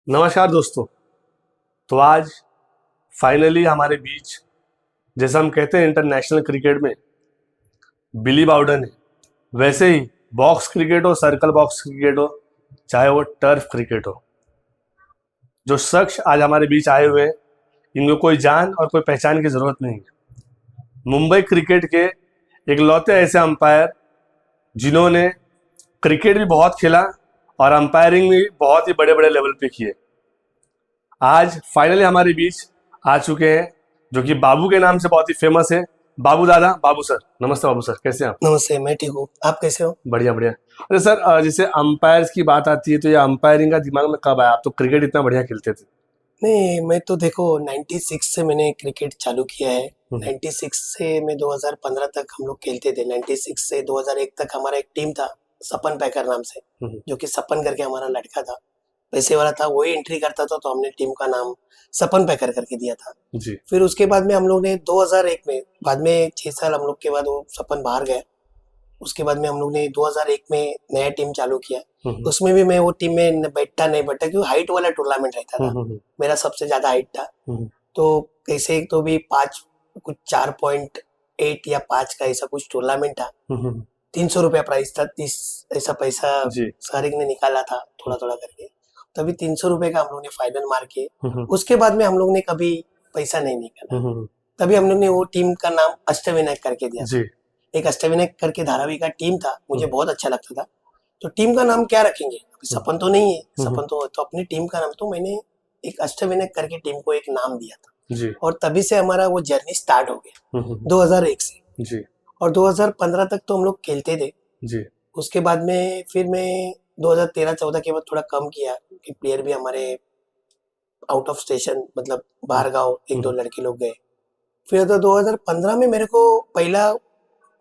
नमस्कार दोस्तों। तो आज फाइनली हमारे बीच, जैसा हम कहते हैं इंटरनेशनल क्रिकेट में बिली बाउडन है, वैसे ही बॉक्स क्रिकेट हो, सर्कल बॉक्स क्रिकेट हो, चाहे वो टर्फ क्रिकेट हो, जो शख्स आज हमारे बीच आए हुए हैं, इनको कोई जान और कोई पहचान की जरूरत नहीं है। मुंबई क्रिकेट के इकलौते ऐसे अंपायर जिन्होंने क्रिकेट भी बहुत खेला और अंपायरिंग भी बहुत ही बड़े बड़े लेवल पे किए, आज फाइनली हमारे बीच आ चुके हैं, जो कि बाबू के नाम से बहुत ही फेमस है। बाबू दादा, बाबू सर, नमस्ते। बाबू सर, कैसे हैं आप? नमस्ते, मैं ठीक हूँ। आप कैसे हो? बढ़िया बढ़िया। अरे सर, जैसे अंपायर्स की बात आती है तो ये अंपायरिंग का दिमाग में कब आया? आप तो क्रिकेट इतना बढ़िया खेलते थे। नहीं, मैं तो देखो 96 से मैंने क्रिकेट चालू किया है। हम्म, 96 से मैं 2015 तक हम लोग खेलते थे। 96 से 2001 तक हमारा एक टीम था सपन पैकर नाम से, हम्म, जो कि सपन करके हमारा लड़का था, पैसे वाला था, वही एंट्री करता था, तो हमने टीम का नाम सपन पैकर करके दिया था। जी। फिर उसके बाद में हम लोग ने 2001 में, बाद में 6 साल हम लोग के बाद वो सपन बाहर गया। उसके बाद में हम लोग ने 2001 में नया टीम चालू किया। उसमें भी मैं वो टीम में बैठता नहीं बैठा, क्योंकि हाइट वाला टूर्नामेंट रहता था। मेरा सबसे ज्यादा हाइट था, तो कैसे तो भी 5 कुछ 4.8 या 5 का ऐसा कुछ टूर्नामेंट था। 300 रुपया प्राइस था, 30 ऐसा पैसा जी। सारिक ने निकाला था थोड़ा थोड़ा करके, तभी 300 रुपए का हम लोग ने फाइनल मार के। उसके बाद में हम लोग ने कभी पैसा नहीं निकाला, तभी हम लोग ने वो टीम का नाम अष्टविनायक करके दिया। जी। एक अष्टविनायक करके धारावी का टीम था, मुझे बहुत अच्छा लगता था। तो टीम का नाम क्या रखेंगे, अभी सपन तो नहीं है, सपन तो अपनी टीम का नाम, तो मैंने एक अष्टविनायक करके टीम को एक नाम दिया था। जी। और तभी से हमारा वो जर्नी स्टार्ट हो गया 2001 से। जी। और 2015 तक तो हम लोग खेलते थे। जी। उसके बाद में फिर मैं 2013-14 के बाद थोड़ा कम किया, कि प्लेयर भी हमारे आउट ऑफ स्टेशन, मतलब बाहर गाँव एक दो लड़के लोग गए। फिर तो 2015 में मेरे को पहला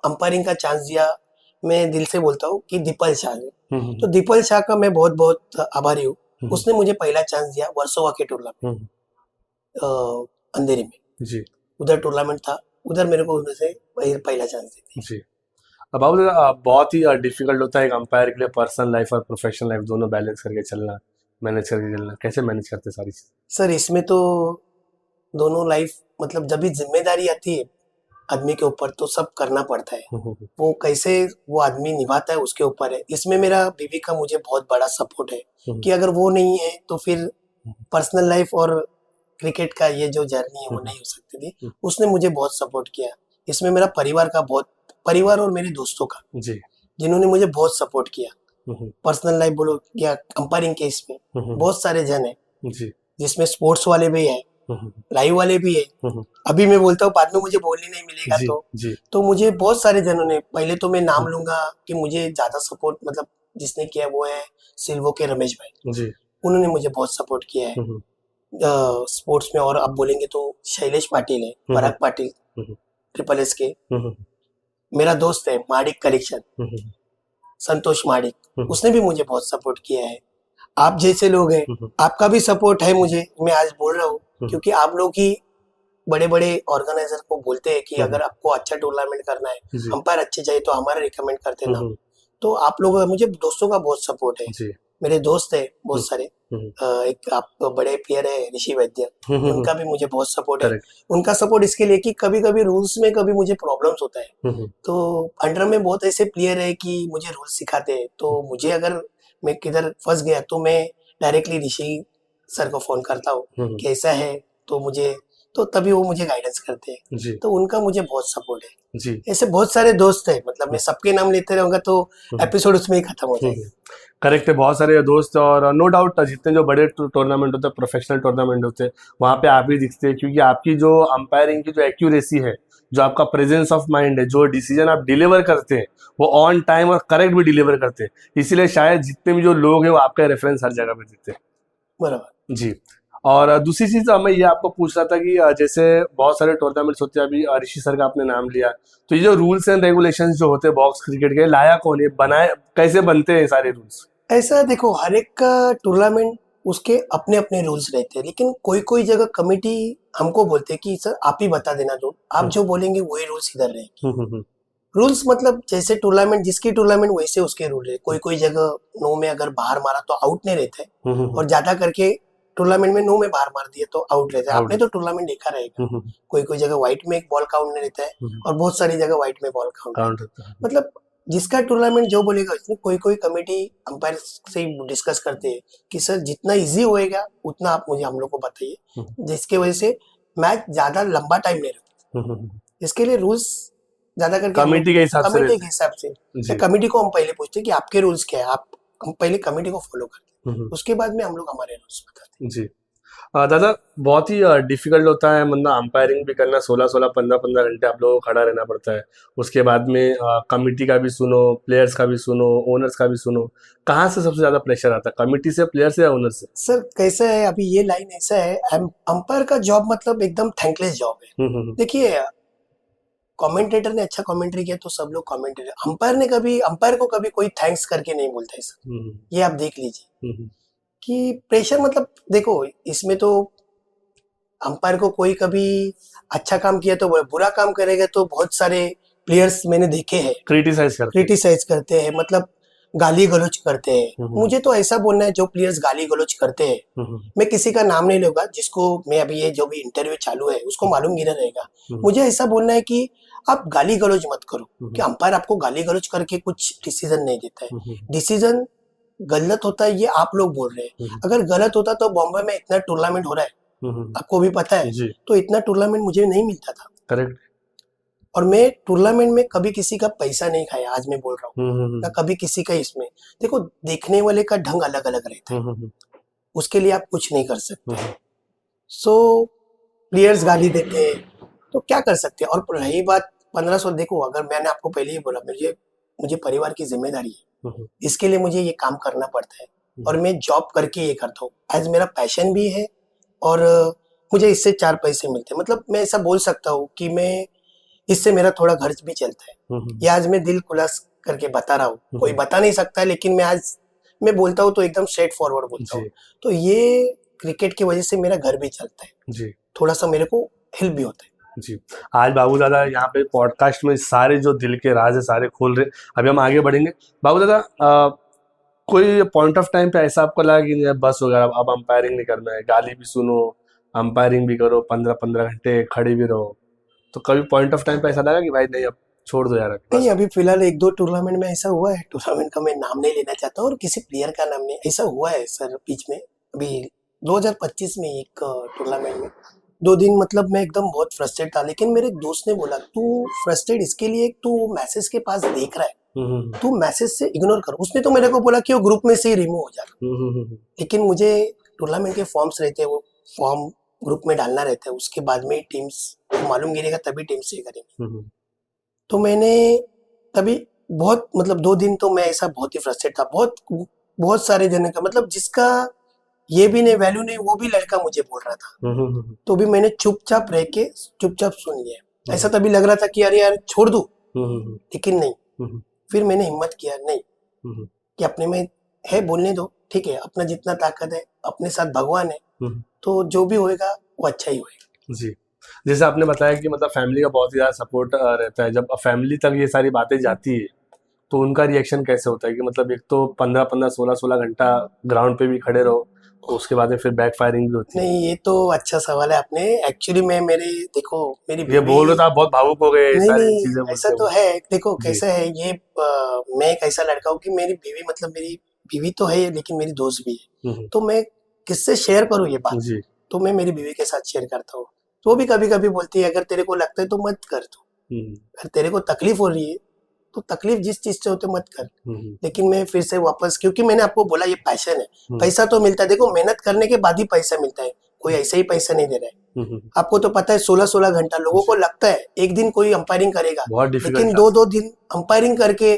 अंपायरिंग का चांस दिया, मैं दिल से बोलता हूँ, कि दीपल शाह ने। तो दीपल शाह का मैं बहुत बहुत आभारी हूँ। उसने मुझे पहला चांस दिया वर्सोवा के टूर्नामेंट, अंधेरी में। जी। उधर टूर्नामेंट था, उधर मेरे को उनसे पहला चांस दिया। जी। अब बाबू दादा, बहुत ही डिफिकल्ट होता है एक अंपायर के लिए पर्सनल लाइफ और प्रोफेशनल लाइफ दोनों बैलेंस करके चलना, मैनेज करके चलना। कैसे मैनेज करते सारी चीज? सर, इसमें तो दोनों लाइफ, मतलब जब भी जिम्मेदारी आती है आदमी के ऊपर, तो सब करना पड़ता है। वो कैसे वो आदमी निभाता है उसके ऊपर है। इसमें मेरा बीवी का मुझे बहुत बड़ा सपोर्ट है, कि अगर वो नहीं है तो फिर पर्सनल लाइफ और क्रिकेट का ये जो जर्नी है वो नहीं हो सकती थी। उसने मुझे बहुत सपोर्ट किया। इसमें मेरा परिवार का बहुत, परिवार और मेरे दोस्तों का, जी। जिन्होंने मुझे बहुत सपोर्ट किया। पर्सनल लाइफ बोलो या अंपायरिंग के, इसमें बहुत सारे जन है, जी। जिसमें स्पोर्ट्स वाले भी है, लाइव वाले भी है। अभी मैं बोलता हूँ, बाद में मुझे बोलने नहीं मिलेगा। जी। तो मुझे बहुत सारे जनों ने, पहले तो मैं नाम लूंगा कि मुझे ज्यादा सपोर्ट मतलब जिसने किया वो है सिल्वो के रमेश भाई। जी। उन्होंने मुझे बहुत सपोर्ट किया है स्पोर्ट्स में। और अब बोलेंगे तो शैलेश पाटिल है, पराग पाटिल, ट्रिपल एस के। मेरा दोस्त है माडिक कलेक्शन, संतोष माडिक, उसने भी मुझे बहुत सपोर्ट किया है। आप जैसे लोग हैं, आपका भी सपोर्ट है मुझे, मैं आज बोल रहा हूँ, क्योंकि आप लोग ही बड़े बड़े ऑर्गेनाइजर को बोलते हैं कि अगर आपको अच्छा टूर्नामेंट करना है, अंपायर अच्छे चाहिए, तो हमारा रिकमेंड करते ना। तो आप लोग, मुझे दोस्तों का बहुत सपोर्ट है। मेरे दोस्त है बहुत सारे, एक आप बड़े प्लेयर है ऋषि वैद्य, उनका भी मुझे बहुत सपोर्ट है। उनका सपोर्ट इसके लिए कि कभी कभी रूल्स में कभी मुझे प्रॉब्लम्स होता है, तो अंडर में बहुत ऐसे प्लेयर है कि मुझे रूल्स सिखाते हैं। तो मुझे अगर मैं किधर फंस गया तो मैं डायरेक्टली ऋषि सर को फोन करता हूँ कि ऐसा है, तो मुझे, तो तभी वो मुझे गाइडेंस करते हैं। तो उनका मुझे बहुत सपोर्ट है जी। ऐसे बहुत सारे दोस्त हैं, मतलब मैं सबके नाम लेते रहूंगा तो एपिसोड उसमें ही खत्म हो जाएगा। करेक्ट है, बहुत सारे दोस्त, और नो डाउट जितने जो बड़े टूर्नामेंट होते हैं, प्रोफेशनल टूर्नामेंट होते हैं, वहाँ पे आप ही दिखते हैं, क्योंकि आपकी जो अंपायरिंग की जो एक्यूरेसी है, जो आपका प्रेजेंस ऑफ माइंड है, जो डिसीजन आप डिलीवर करते हैं, वो ऑन टाइम और करेक्ट भी डिलीवर करते हैं। इसीलिए शायद जितने भी जो लोग हैं वो आपका रेफरेंस हर जगह पे देते हैं। बराबर जी। और दूसरी चीज मैं ये आपको पूछ रहा था कि जैसे बहुत सारे टूर्नामेंट्स होते हैं, अभी ऋषि सर का आपने नाम लिया, तो ये जो रूल्स एंड रेगुलेशंस जो होते हैं बॉक्स क्रिकेट के, लाया कौन है, बनाए कैसे बनते हैं सारे रूल्स? ऐसा देखो, हर एक का टूर्नामेंट उसके अपने अपने रूल्स रहते हैं, लेकिन कोई कोई जगह कमेटी हमको बोलते हैं कि सर आप ही बता देना, जो आप जो बोलेंगे वही रूल्स इधर रहे। रूल्स मतलब जैसे टूर्नामेंट, जिसकी टूर्नामेंट वैसे उसके रूल है। कोई कोई जगह 9 में अगर बाहर मारा तो आउट नहीं रहता है, और ज्यादा करके टूर्नामेंट में नो में बाहर मार दिया तो आउट रहता है। Out. आपने तो टूर्नामेंट देखा रहेगा, हम्म, कोई कोई जगह व्हाइट में एक बॉल काउंट नहीं रहता है हम्म, और बहुत सारी जगह व्हाइट में बॉल काउंट काउंट रहता है। होता है। मतलब जिसका टूर्नामेंट जो बोलेगा, इसमें कोई कोई कमेटी अंपायर से डिस्कस करते हैं कि सर जितना इजी होएगा उतना आप मुझे हम लोग को बताइए, जिसके वजह से मैच ज्यादा लंबा टाइम नहीं रहता। इसके लिए रूल्स ज्यादा करके कमेटी के हिसाब से कमेटी रहते के हिसाब से जी। कमेटी को हम पहले पूछते हैं कि आपके रूल्स क्या है, हम पहले कमेटी को फॉलो करते हैं, उसके बाद में हम लोग हमारे रूल्स बताते हैं। जी दादा, बहुत ही डिफिकल्ट होता है, मतलब अंपायरिंग भी करना, 16-16 15-15 घंटे आप लोगों को खड़ा रहना पड़ता है। उसके बाद में कमिटी का भी सुनो, प्लेयर्स का भी सुनो, ओनर्स का भी सुनो। कहाँ से सबसे ज्यादा प्रेशर आता है, कमिटी से, प्लेयर से या ओनर से? सर कैसा है, अभी ये लाइन ऐसा है, अंपायर का जॉब मतलब एकदम थैंकलेस जॉब है। देखिए, कमेंटेटर ने अच्छा कमेंट्री किया तो सब लोग कमेंटेटर, अंपायर को कभी कोई थैंक्स करके नहीं बोलता है सर। ये आप देख लीजिए कि प्रेशर मतलब, देखो इसमें तो अंपायर को कोई कभी अच्छा काम किया तो बुरा काम करेगा तो बहुत सारे प्लेयर्स मैंने देखे हैं क्रिटिसाइज करते हैं, मतलब गाली गलौज करते हैं। मुझे तो ऐसा बोलना है, जो प्लेयर्स गाली गलौज करते हैं, मैं किसी का नाम नहीं लूंगा, जिसको मैं अभी ये जो भी इंटरव्यू चालू है उसको मालूम गिरा रहेगा। मुझे ऐसा बोलना है कि आप गाली गलौज मत करो, कि अंपायर आपको गाली गलौज करके कुछ डिसीजन नहीं देता है। डिसीजन गलत होता है, ये आप लोग बोल रहे हैं। अगर गलत होता तो बॉम्बे में इतना टूर्नामेंट हो रहा है, आपको भी पता है, तो इतना टूर्नामेंट मुझे नहीं मिलता था। करेक्ट। और मैं टूर्नामेंट में कभी किसी का पैसा नहीं खाया, आज मैं बोल रहा हूँ ना, कभी किसी का। इसमें देखो, देखने वाले का ढंग अलग अलग रहता है, उसके लिए आप कुछ नहीं कर सकते। सो प्लेयर्स गाली देते हैं तो क्या कर सकते हैं। और रही बात 1500, देखो अगर मैंने आपको पहले ही बोला, मुझे परिवार की जिम्मेदारी है, इसके लिए मुझे ये काम करना पड़ता है और मैं जॉब करके ये करता हूँ। आज मेरा पैशन भी है और मुझे इससे 4 पैसे मिलते हैं। मतलब मैं ऐसा बोल सकता हूँ कि मैं इससे मेरा थोड़ा घर भी चलता है। ये आज मैं दिल खुलास करके बता रहा हूँ, कोई बता नहीं सकता है, लेकिन मैं बोलता हूँ तो एकदम स्ट्रेट फॉरवर्ड बोलता हूँ। तो ये क्रिकेट की वजह से मेरा घर भी चलता है जी, थोड़ा सा मेरे को हेल्प भी होता है जी। आज बाबू दादा यहाँ पे पॉडकास्ट में सारे जो दिल के राज है सारे खोल रहे। अभी हम आगे बढ़ेंगे। बाबू दादा, कोई पॉइंट ऑफ टाइम पे ऐसा आपको लगा कि नहीं, बस हो गया, अब अंपायरिंग नहीं करना है, गाली भी सुनो, अंपायरिंग भी करो, 15-15 घंटे खड़े भी रहो, तो कभी पॉइंट ऑफ टाइम पे ऐसा लगा कि भाई नहीं, अब छोड़ दो यार? नहीं, अभी फिलहाल 1-2 टूर्नामेंट में ऐसा हुआ है, टूर्नामेंट का मैं नाम नहीं लेना चाहता और किसी प्लेयर का नाम नहीं, ऐसा हुआ है सर बीच में। अभी 2025 में एक टूर्नामेंट में 2 दिन, मतलब मैं एकदम बहुत फ्रस्ट्रेट था, लेकिन मेरे दोस्त ने बोला, तू फ्रस्ट्रेट इसके लिए, तू मैसेज के पास देख रहा है, तू मैसेज से इग्नोर कर। उसने तो मेरे को बोला कि वो ग्रुप में से ही रिमूव हो जाएगा, लेकिन मुझे टूर्नामेंट के फॉर्म्स रहते हैं, वो फॉर्म ग्रुप में डालना रहता है, उसके बाद में टीम्स मालूम गिरेगा तभी टीम्स ये करेंगे। तो मैंने तभी बहुत, मतलब 2 दिन तो मैं ऐसा बहुत ही फ्रस्ट्रेट था, बहुत सारे जने का, मतलब जिसका ये भी नहीं वैल्यू नहीं, वो भी लड़का मुझे बोल रहा था, तो भी मैंने चुपचाप रह के चुपचाप सुन लिया। ऐसा तभी लग रहा था कि अरे यार छोड़ दूं, लेकिन नहीं, फिर मैंने हिम्मत किया, नहीं कि अपने में है, बोलने दो, ठीक है, अपना जितना ताकत है, अपने साथ भगवान है, तो जो भी होएगा वो अच्छा ही होएगा जी। जैसे आपने बताया कि मतलब फैमिली का बहुत ही ज़्यादा सपोर्ट रहता है, जब फैमिली तक ये सारी बातें जाती है तो उनका रिएक्शन कैसे होता है? कि मतलब एक तो 15-15 16-16 घंटा ग्राउंड पे भी खड़े रहो, उसके बाद में फिर बैक फायरिंग भी होती है। नहीं, ये तो अच्छा सवाल है आपने। एक्चुअली देखो मेरी ये बोल रहे थे, आप बहुत भावुक हो गए नहीं सारी नहीं, चीजें ऐसा बोलते तो है। देखो जी। कैसा है ये, मैं एक ऐसा लड़का हूँ कि मेरी बीवी, मतलब मेरी बीवी तो है लेकिन मेरी दोस्त भी है, तो मैं किससे शेयर करूँ ये बात जी। तो मैं मेरी बीवी के साथ शेयर करता हूँ। तो वो भी कभी कभी बोलती है, अगर तेरे को लगता है तो मत कर, तो अगर तेरे को तकलीफ हो रही है तो तकलीफ जिस चीज से होते मत कर। लेकिन मैं फिर से वापस, क्योंकि मैंने आपको बोला ये पैशन है, पैसा तो मिलता है, देखो मेहनत करने के बाद ही पैसा मिलता है, कोई ऐसे ही पैसा नहीं दे रहा है। आपको तो पता है 16-16 घंटा, लोगों को लगता है एक दिन कोई अंपायरिंग करेगा, लेकिन 2-2 दिन अंपायरिंग करके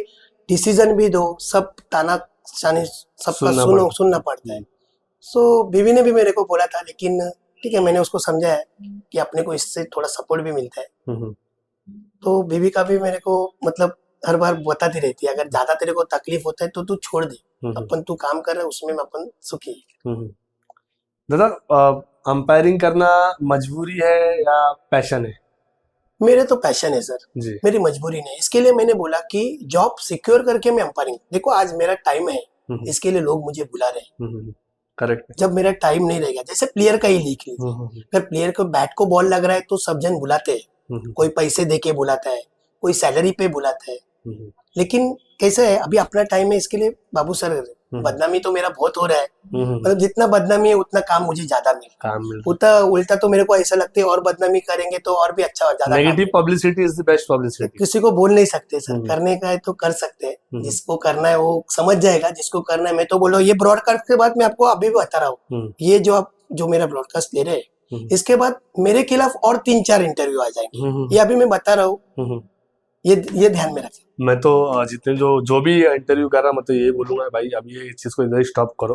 डिसीजन भी दो, सब तानाशानी सबका सुनना पड़ता है। सो बीवी ने भी मेरे को बोला था, लेकिन ठीक है, मैंने उसको समझाया कि अपने को इससे थोड़ा सपोर्ट भी मिलता है। तो बीवी का भी मेरे को, मतलब हर बार बताती रहती है, अगर ज्यादा तेरे को तकलीफ होता है तो तू छोड़ दे, अपन तू काम कर रहा है उसमें में अपन सुखी है। दादा, अंपायरिंग करना मजबूरी है या पैशन है? मेरे तो पैशन है सर जी, मेरी मजबूरी नहीं। इसके लिए मैंने बोला कि जॉब सिक्योर करके मैं अंपायरिंग, देखो आज मेरा टाइम है, इसके लिए लोग मुझे बुला रहे हैं, करेक्ट। जब मेरा टाइम नहीं रहेगा, जैसे प्लेयर का ही लिख लीजिए, अगर प्लेयर को बैट को बॉल लग रहा है तो सब जन बुलाते हैं, कोई पैसे दे के बुलाता है, कोई सैलरी पे बुलाता है, लेकिन कैसे है अभी अपना टाइम है, इसके लिए बाबू सर बदनामी तो मेरा बहुत हो रहा है, मतलब जितना बदनामी है उतना काम मुझे ज्यादा मिल उतना उल्टा तो मेरे को ऐसा लगता है और बदनामी करेंगे तो और भी अच्छा ज्यादा। Negative publicity is the best publicity. किसी को बोल नहीं सकते सर, करने का है तो कर सकते हैं, जिसको करना है वो समझ जाएगा, जिसको करना है। मैं तो बोल रहा हूँ ये ब्रॉडकास्ट के बाद मैं आपको अभी भी बता रहा हूँ, ये जो आप जो मेरा ब्रॉडकास्ट ले रहे हैं इसके बाद मेरे खिलाफ और 3-4 इंटरव्यू आ जाएंगे, ये अभी मैं बता रहा हूँ, ये ध्यान में रखें। मैं तो जितने जो भी इंटरव्यू कर रहा, मैं तो ये बोलूंगा भाई अभी ये चीज़ को इधर स्टॉप करो,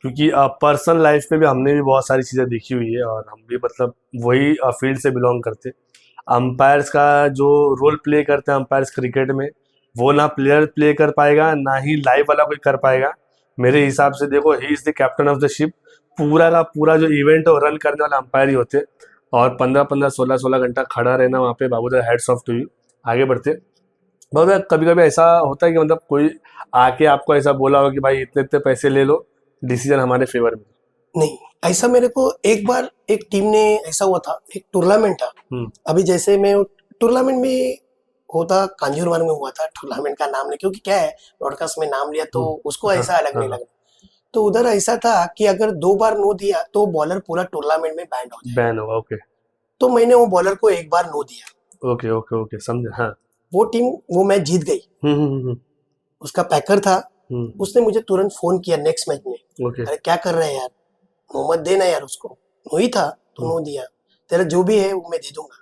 क्योंकि पर्सनल लाइफ में भी हमने भी बहुत सारी चीज़ें देखी हुई है और हम भी मतलब वही फील्ड से बिलोंग करते। अंपायर्स का जो रोल प्ले करते हैं अंपायर्स क्रिकेट में, वो ना प्लेयर प्ले कर पाएगा ना ही लाइव वाला कोई कर पाएगा। मेरे हिसाब से देखो, he is the captain of the ship. पूरा का पूरा जो इवेंट है वो रन करने वाला अंपायर ही होते, और 15-15, 16-16 घंटा खड़ा रहना वहाँ पे, बाबू the hats off to you. आगे बढ़ते। बहुत कभी कभी ऐसा होता है कि मतलब कोई आके आपको ऐसा बोला हो कि भाई इतने इतने पैसे ले लो, डिसीजन हमारे फेवर में। नहीं, ऐसा मेरे को एक बार एक टीम ने ऐसा हुआ था, एक टूर्नामेंट था, अभी जैसे मैं टूर्नामेंट में होता कांजूरमार्ग में हुआ था, टूर्नामेंट का नाम नहीं, क्योंकि क्या है ब्रॉडकास्ट में नाम लिया तो उसको ऐसा अलग नहीं लगा। तो उधर ऐसा था कि अगर 2 बार नो दिया तो बॉलर पूरा टूर्नामेंट में बैन होगा। ओके। तो मैंने वो बॉलर को एक बार नो दिया। ओके ओके ओके, समझे। हाँ। वो मैच जीत गई। उसका पैकर था, उसने मुझे तुरंत फोन किया नेक्स्ट मैच में, अरे क्या कर रहे हैं यार, नो मत देना यार, उसको नो ही था तो नो दिया, तेरा जो भी है वो मैं दे दूंगा।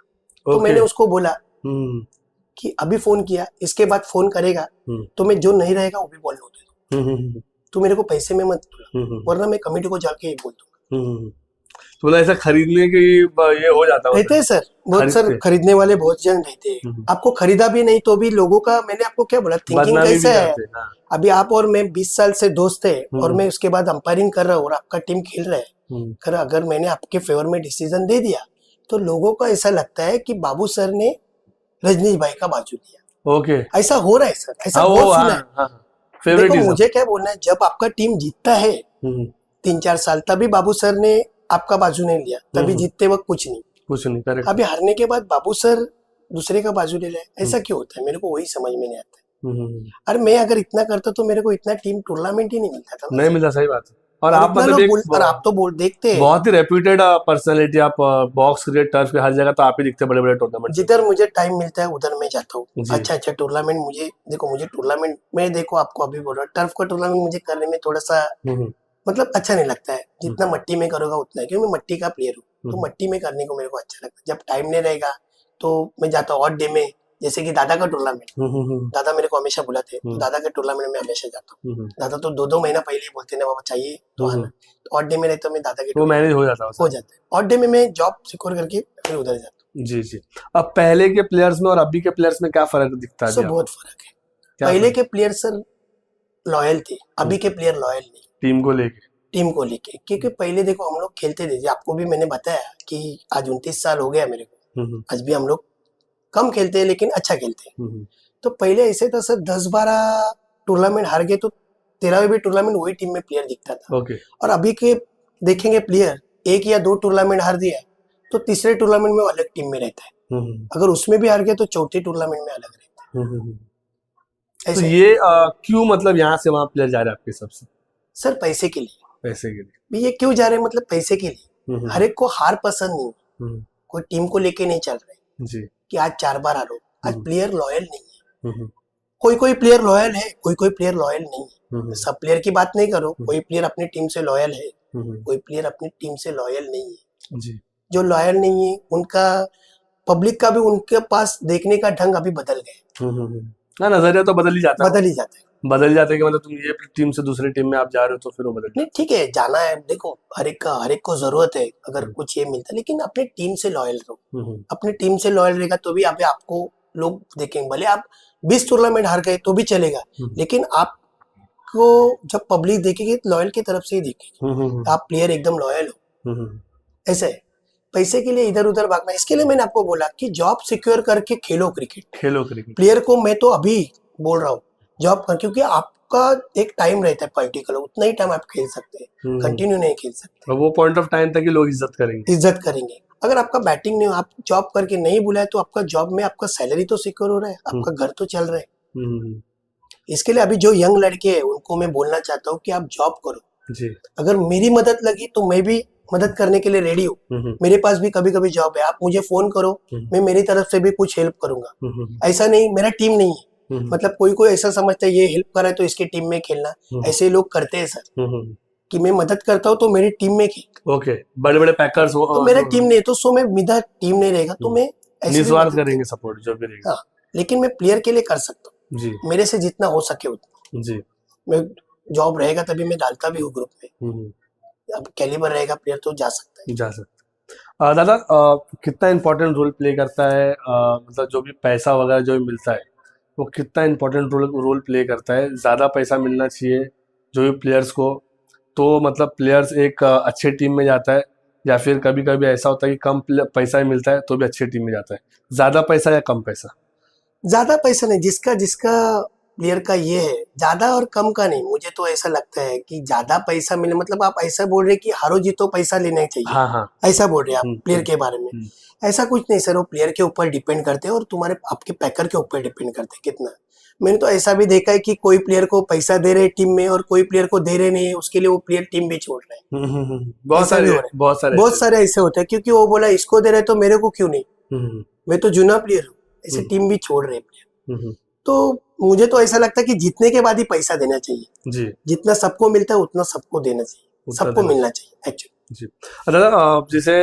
तो मैंने उसको बोला कि अभी फोन किया, इसके बाद फोन करेगा तो मैं जो नहीं रहेगा वो भी बॉल नो दे दूंगा, तू मेरे को पैसे में मत बोला, वरना मैं कमेटी को जाके बोल दूंगा। तो मतलब ऐसा खरीदने की ये हो जाता है? रहते हैं सर, बहुत सर खरीदने वाले बहुत जन रहते हैं। आपको खरीदा भी नहीं तो भी लोगों का, मैंने आपको क्या बोला, थिंकिंग कैसे है। अभी आप और मैं 20 साल से दोस्त है और मैं उसके बाद अंपायरिंग कर रहा हूँ और आपका टीम खेल रहा है, अगर मैंने आपके फेवर में डिसीजन दे दिया तो लोगों को ऐसा लगता है कि बाबू सर ने रजनीश भाई का बाजू दिया। ओके, ऐसा हो रहा है सर, ऐसा बहुत सुना है। देखो मुझे क्या बोलना है, जब आपका टीम जीतता है 3-4 साल, तभी बाबू सर ने आपका बाजू नहीं लिया, तभी जीतते वक्त कुछ नहीं। करेक्ट। अभी हारने के बाद बाबू सर दूसरे का बाजू ले रहे, ऐसा क्यों होता है, मेरे को वही समझ में नहीं आता है। अरे मैं अगर इतना करता तो मेरे को इतना टीम टूर्नामेंट ही नहीं मिलता था। नहीं मिलता, सही बात है। और आप मतलब आप तो बोल देखते हैं, बहुत ही रेप्यूटेड पर्सनालिटी, आप बॉक्स क्रिकेट टर्फ पे हर जगह तो आप ही दिखते बड़े बड़े टूर्नामेंट। जिधर मुझे टाइम मिलता है उधर मैं जाता हूँ। अच्छा टूर्नामेंट मुझे टूर्नामेंट में देखो, आपको अभी बोल रहा टर्फ का टूर्नामेंट मुझे करने में थोड़ा सा मतलब अच्छा नहीं लगता है, जितना मट्टी में करोगा उतना, क्योंकि मैं मट्टी का प्लेयर हूँ तो मट्टी में करने को मेरे को अच्छा लगता है। जब टाइम नहीं रहेगा तो मैं जाता हूँ ऑड डे में, जैसे कि दादा का टूर्नामेंट, दादा मेरे को हमेशा बुलाते हैं, दादा के टूर्नामेंट में हमेशा जाता हूँ। दादा तो 2-2 महीना पहले ही बोलते ना बाबा चाहिए तो आना, तो ऑड डे में रहता हूँ मैं, दादा के मैनेज हो जाता है। ऑड डे में मैं जॉब सिक्योर करके फिर उधर जाता हूँ। जी जी। अब पहले के प्लेयर्स में और अभी के प्लेयर्स में क्या फर्क दिखता है? बहुत फर्क है। पहले के प्लेयर सर लॉयल थे, अभी के प्लेयर लॉयल नहीं टीम को लेके, क्योंकि पहले देखो हम लोग खेलते थे, आपको भी मैंने बताया कि आज 29 साल हो गया मेरे को, आज भी हम लोग कम खेलते हैं लेकिन अच्छा खेलते हैं। तो पहले ऐसे था सर, 10-12 टूर्नामेंट हार गए तो 13वें भी टूर्नामेंट वही टीम में प्लेयर दिखता था। और अभी के देखेंगे प्लेयर 1 या 2 टूर्नामेंट हार दिया तो तीसरे टूर्नामेंट में अलग टीम में रहता है, अगर उसमें भी हार गया तो चौथे टूर्नामेंट में अलग रहता है। तो ये क्यों, मतलब यहाँ से वहां प्लेयर जा रहे हैं आपके हिसाब से? सर पैसे के लिए। ये क्यों जा रहे हैं, मतलब पैसे के लिए। हर एक को हार पसंद नहीं, कोई टीम को लेके नहीं चल रहे जी कि आज 4 बार हारो। आज प्लेयर लॉयल नहीं है, कोई प्लेयर लॉयल है, कोई प्लेयर लॉयल नहीं है। सब प्लेयर की बात नहीं करो, कोई प्लेयर अपनी टीम से लॉयल है, कोई प्लेयर अपनी टीम से लॉयल नहीं है जी। जो लॉयल नहीं है उनका, पब्लिक का भी उनके पास देखने का ढंग अभी बदल गए। नजरिया तो बदल ही जाता है कि मतलब तुम ये टीम से दूसरी टीम में आप जा रहे हो तो फिर वो बदल नहीं। ठीक है, जाना है, देखो हर एक को जरूरत है अगर कुछ ये मिलता है, लेकिन अपने टीम से लॉयल रहो। अपने टीम से लॉयल रहेगा तो भी आपको लोग देखेंगे। भले आप 20 टूर्नामेंट हार गए तो भी चलेगा, लेकिन आपको जब पब्लिक देखेगी लॉयल की तरफ से ही देखेगी, आप प्लेयर एकदम लॉयल हो। ऐसे पैसे के लिए इधर उधर भागना, इसके लिए मैंने आपको बोला कि जॉब सिक्योर करके खेलो क्रिकेट। प्लेयर को मैं तो अभी बोल रहा हूँ जॉब कर, क्योंकि आपका एक टाइम रहता है पर्टिकुलर, उतना ही टाइम आप खेल सकते हैं, कंटिन्यू नहीं खेल सकते। और वो पॉइंट ऑफ टाइम तक ही लोग इज्जत करेंगे। इज्जत करेंगे। अगर आपका बैटिंग नहीं हो, आप जॉब करके नहीं बुलाए, तो आपका जॉब में आपका सैलरी तो सिक्योर हो रहा है, आपका घर तो चल रहा है। हम्म, इसके लिए अभी जो यंग लड़के हैं उनको मैं बोलना चाहता हूँ कि आप जॉब करो। जी। अगर मेरी मदद लगी तो मैं भी मदद करने के लिए रेडी हूँ। मेरे पास भी कभी कभी जॉब है, आप मुझे फोन करो, मैं मेरी तरफ से भी कुछ हेल्प करूंगा। ऐसा नहीं, मेरा टीम नहीं है, मतलब कोई कोई ऐसा समझता है ये हेल्प कर रहा है तो इसके टीम में खेलना, ऐसे लोग करते हैं सर, कि मैं मदद करता हूँ तो मेरी टीम में खेल। ओके, बड़े बड़े पैकर्स हो तो मेरा टीम नहीं है, तो सो मैं मेरा टीम नहीं रहेगा तो मैं ऐसे भी निस्वार्थ मदद करेंगे सपोर्ट जो भी रहेगा। हाँ, लेकिन मैं प्लेयर के लिए कर सकता हूँ, जी मेरे से जितना हो सके उतना। जी। मैं जॉब रहेगा तभी मैं डालता भी हूँ ग्रुप में, अब कैलिबर रहेगा प्लेयर तो जा सकता है। जा सकते। दादा, कितना इम्पोर्टेंट रोल प्ले करता है, मतलब जो भी पैसा वगैरह जो भी मिलता है वो कितना इम्पोर्टेंट रोल प्ले करता है? ज़्यादा पैसा मिलना चाहिए जो भी प्लेयर्स को, तो मतलब प्लेयर्स एक अच्छे टीम में जाता है, या फिर कभी कभी ऐसा होता है कि कम पैसा ही मिलता है तो भी अच्छी टीम में जाता है? ज़्यादा पैसा या कम पैसा? ज्यादा पैसा नहीं, जिसका जिसका प्लेयर का ये है, ज्यादा और कम का नहीं। मुझे तो ऐसा लगता है कि ज्यादा पैसा मिले, मतलब आप ऐसा बोल रहे कि हारो जीतो पैसा लेना चाहिए, हाँ हाँ। ऐसा बोल रहे आप प्लेयर के बारे में। ऐसा कुछ नहीं सर, वो प्लेयर के ऊपर डिपेंड करते हैं और तुम्हारे आपके पैकर के ऊपर डिपेंड करते हैं कितना। मैंने तो ऐसा भी देखा है कि कोई प्लेयर को पैसा दे रहे टीम में और कोई प्लेयर को दे रहे नहीं है, उसके लिए वो प्लेयर टीम भी छोड़ रहे हैं। बहुत ऐसा भी सारे हो रहा है, बहुत सारे बहुत सारे ऐसे होते हैं, क्योंकि वो बोला इसको दे रहे तो मेरे को क्यों नहीं, मैं तो जूना प्लेयर हूँ, ऐसे टीम भी छोड़ रहे प्लेयर। तो मुझे तो ऐसा लगता है कि जीतने के बाद ही पैसा देना चाहिए जी। जितना सबको मिलता है उतना सबको देना चाहिए, उतना सबको देना मिलना चाहिए एक्चुअली। जी। दादा, जैसे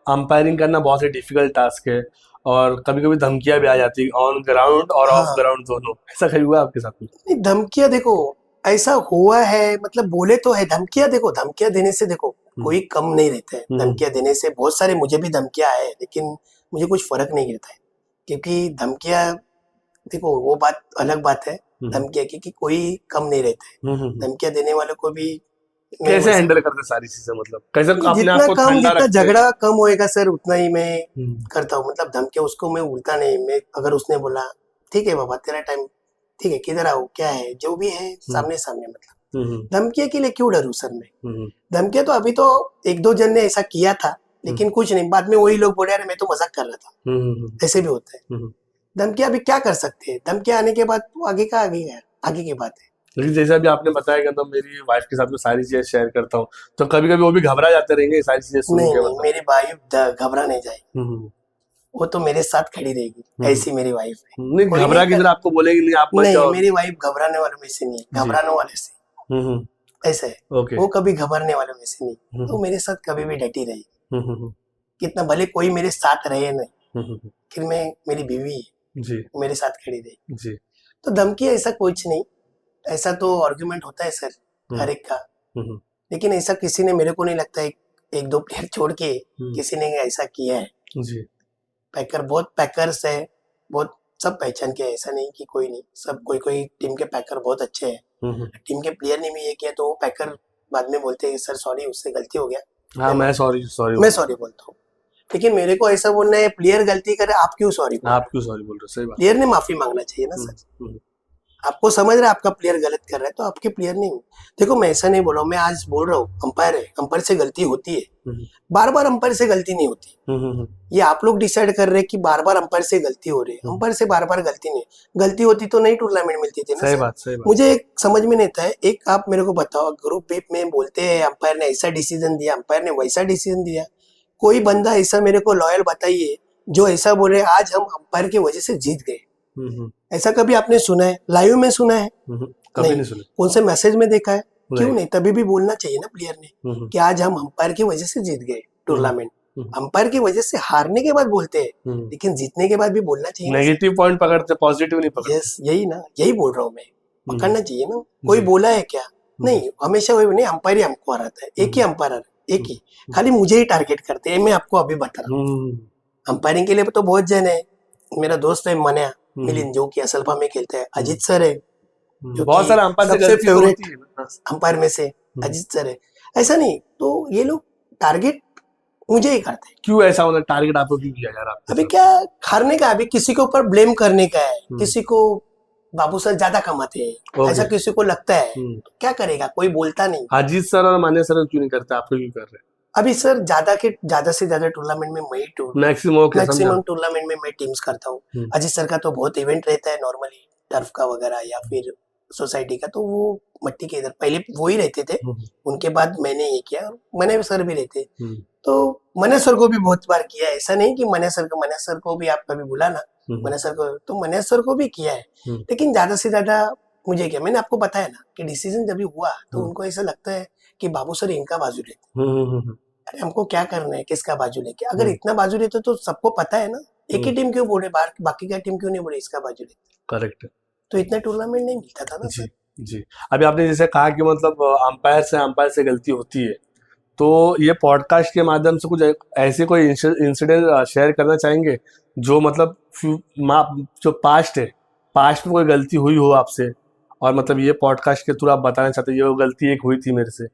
अंपायरिंग करना बहुत ही डिफिकल्ट टास्क है, और कभी कभी धमकियां भी आ जाती है ऑन ग्राउंड और ऑफ हाँ, ग्राउंड दोनों। ऐसा कहीं हुआ आपके साथ में? नहीं धमकियां देखो, ऐसा हुआ है, मतलब बोले तो है धमकियां, देखो धमकियां देने से देखो कोई कम नहीं रहता है। धमकियां देने से बहुत सारे, मुझे भी धमकियां आए, लेकिन मुझे कुछ फर्क नहीं गिरता है, क्योंकि धमकियां देखो वो बात अलग बात है धमकियां की, कि कोई कम नहीं रहता है। धमकियां देने वालों को भी मैं कैसे वैसा, हैंडल करते सारी चीजें, मतलब कैसे अपने जितना आप को कम, ठंडा जितना रखते हैं? झगड़ा कम होएगा सर उतना ही मैं करता हूँ। मतलब धमकियां उसको मैं उल्टा नहीं, मैं अगर उसने बोला ठीक है बाबा तेरा टाइम, ठीक है किधर आओ, क्या है जो भी है सामने सामने, मतलब धमकियां के लिए क्यों डरूं सर मैं। धमकियां तो अभी तो एक दो जन ने ऐसा किया था, लेकिन कुछ नहीं, बाद में वही लोग बोले अरे मैं तो मजाक कर रहा था, ऐसे भी होता है। धमकियां अभी क्या कर सकते हैं, धमकियां आने के बाद तो आगे का आगे है, आगे की बात है। लेकिन जैसा भी आपने बताया कि मतलब मेरी वाइफ के साथ में सारी चीजें शेयर करता हूँ, तो कभी कभी वो भी घबरा जाते रहेंगे ये सारी चीजें सुन नहीं के, नहीं, मतलब। मेरी वाइफ घबरा नहीं जाएगी, हम्म, वो तो मेरे साथ खड़ी रहेगी, ऐसी मेरी वाइफ है। नहीं कोई घबरा नहीं के कर, फिर आपको बोलेगी नहीं आप मत नहीं जाओ? मेरी वाइफ घबराने वालों में से नहीं, जी। घबराने वाले से हम्म, ऐसा है, ओके। वो कभी घबराने वालों में से नहीं, तो मेरे साथ कभी भी डटी रही, कितना भले कोई मेरे साथ रहे नहीं, फिर मैं, मेरी बीवी है, जी वो मेरे साथ खड़ी रही। जी। तो धमकी ऐसा कुछ नहीं, ऐसा तो आर्गुमेंट होता है सर हर एक का, लेकिन ऐसा किसी ने, मेरे को नहीं लगता है एक दो प्लेयर छोड़ के किसी ने ऐसा किया है। जी। पैकर बहुत पैकर्स है, बहुत सब पहचान के, ऐसा नहीं कि कोई नहीं, सब कोई कोई टीम के पैकर बहुत अच्छे हैं, टीम के प्लेयर ने भी ये किया तो वो पैकर बाद में बोलते हैं सर सॉरी उससे गलती हो गया, हाँ, मैं सॉरी मैं सॉरी बोलता हूँ। लेकिन मेरे को ऐसा बोलना है प्लेयर गलती करे आप क्यों सॉरी बोल, आप क्यों सॉरी बोल रहे हो? सही बात। प्लेयर ने माफी मांगना चाहिए ना सर। आपको समझ रहा है आपका प्लेयर गलत कर रहा है तो आपके प्लेयर नहीं, देखो मैं ऐसा नहीं बोल रहा हूँ, मैं आज बोल रहा हूँ अंपायर है, अंपायर से गलती होती है, बार बार अंपायर से गलती नहीं होती, ये आप लोग डिसाइड कर रहे हैं कि बार बार अंपायर से गलती हो रही है, अंपायर से बार बार गलती नहीं, गलती होती तो नई टूर्नामेंट मिलती थी ना सही सर। बात, सही बात। मुझे एक समझ में नहीं आता है, एक आप मेरे को बताओ, ग्रुप बी में बोलते हैं अंपायर ने ऐसा डिसीजन दिया, अंपायर ने वैसा डिसीजन दिया, कोई बंदा ऐसा मेरे को लॉयल बताइए जो ऐसा बोले आज हम अंपायर की वजह से जीत गए, ऐसा कभी आपने सुना है, लाइव में सुना है? कभी नहीं सुना। कौन से मैसेज में देखा है? क्यों नहीं, तभी भी बोलना चाहिए ना प्लेयर ने कि आज हम अंपायर की वजह से जीत गए टूर्नामेंट। अंपायर की वजह से हारने के बाद बोलते हैं, लेकिन जीतने के बाद भी बोलना चाहिए। नेगेटिव पॉइंट पकड़ते, पॉजिटिव नहीं पकड़ते। यस, यही ना, यही बोल रहा हूँ मैं, पकड़ना चाहिए ना। कोई बोला है क्या? नहीं, हमेशा वही नहीं, अंपायर ही हमको हराता है, एक ही अंपायर, एक ही, खाली मुझे ही टारगेट करते हैं। मैं आपको अभी बता रहा हूँ, अंपायरिंग के लिए तो बहुत जन है, मेरा दोस्त है मन्या मिलिंद जो कि असलफा में खेलता है, अजीत सर है बहुत सारे अंपायर से सबसे गलती तो फेवरेट होती है ना। अंपायर में से अजीत सर है। ऐसा नहीं, तो ये लोग टारगेट मुझे ही करते हैं। क्यों ऐसा, मतलब टारगेट आपको क्यों किया यार? आपके अभी साथ क्या हारने का, अभी किसी के ऊपर ब्लेम करने का है, किसी को बाबू सर ज्यादा कमाते हैं, ओके। ऐसा किसी को लगता है, तो क्या करेगा, कोई बोलता नहीं। अजीत सर और मान्य सर क्यों नहीं करते, आपको क्यों कर रहे अभी सर ज्यादा से ज्यादा टूर्नामेंट में मैं ही हैं? मैक्सिमम टूर्नामेंट में मैं टीम्स करता हूँ। अजीत सर का तो बहुत इवेंट रहता है नॉर्मली, टर्फ का वगैरह या फिर सोसाइटी का, तो वो मट्टी के इधर पहले वो ही रहते थे, उनके बाद मैंने ये किया, मने सर भी रहते, तो मने सर को भी बहुत बार किया है, ऐसा नहीं कि मने सर को भी आप कभी बुला ना, मने सर को, तो मने सर को भी किया है, लेकिन ज्यादा से ज्यादा मुझे क्या, मैंने आपको बताया ना कि डिसीजन जब भी हुआ तो उनको ऐसा लगता है कि बाबू सर इनका बाजू लेते, अरे हमको क्या करना है, किसका बाजू लेके, अगर इतना बाजू लेते तो सबको पता है ना, एक ही टीम क्यों बोले, बाकी का टीम क्यों नहीं बोले इसका बाजू लेते, करेक्ट। तो इतना टूर्नामेंट नहीं मिलता था ना जी सर। जी। अभी आपने जैसे कहा कि मतलब अंपायर से गलती होती है, तो ये पॉडकास्ट के माध्यम से कुछ ऐसे कोई इंसिडेंट शेयर करना चाहेंगे जो मतलब जो पास्ट में कोई गलती हुई हो आपसे, और मतलब ये पॉडकास्ट के थ्रू आप बताना चाहते हैं ये वो गलती एक हुई थी मेरे से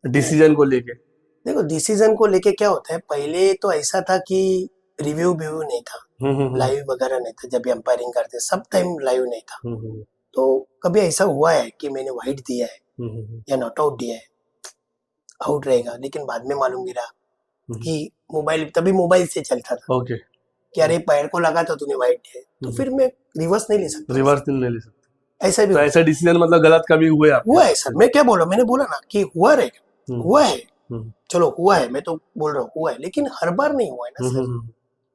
डिसीजन को लेके? देखो डिसीजन को लेके क्या होता है, पहले तो ऐसा था कि रिव्यू नहीं था, लाइव वगैरह नहीं था, जब भी अंपायरिंग करते सब टाइम लाइव नहीं था, तो कभी ऐसा हुआ है कि मैंने वाइट दिया है या नॉट आउट दिया है, आउट रहेगा, लेकिन बाद में मालूम गिरा कि तभी मोबाइल से चलता था, ओके, कि अरे पैर को लगा था तूने वाइट दिया, तो फिर मैं रिवर्स नहीं ले सकता, नहीं ले सकते, ऐसा भी तो ऐसा डिसीजन मतलब गलत कभी हुआ है सर। मैं क्या बोला, मैंने बोला ना कि हुआ रहेगा, हुआ है, चलो हुआ है, मैं तो बोल रहा हूँ हुआ है, लेकिन हर बार नहीं हुआ है ना सर।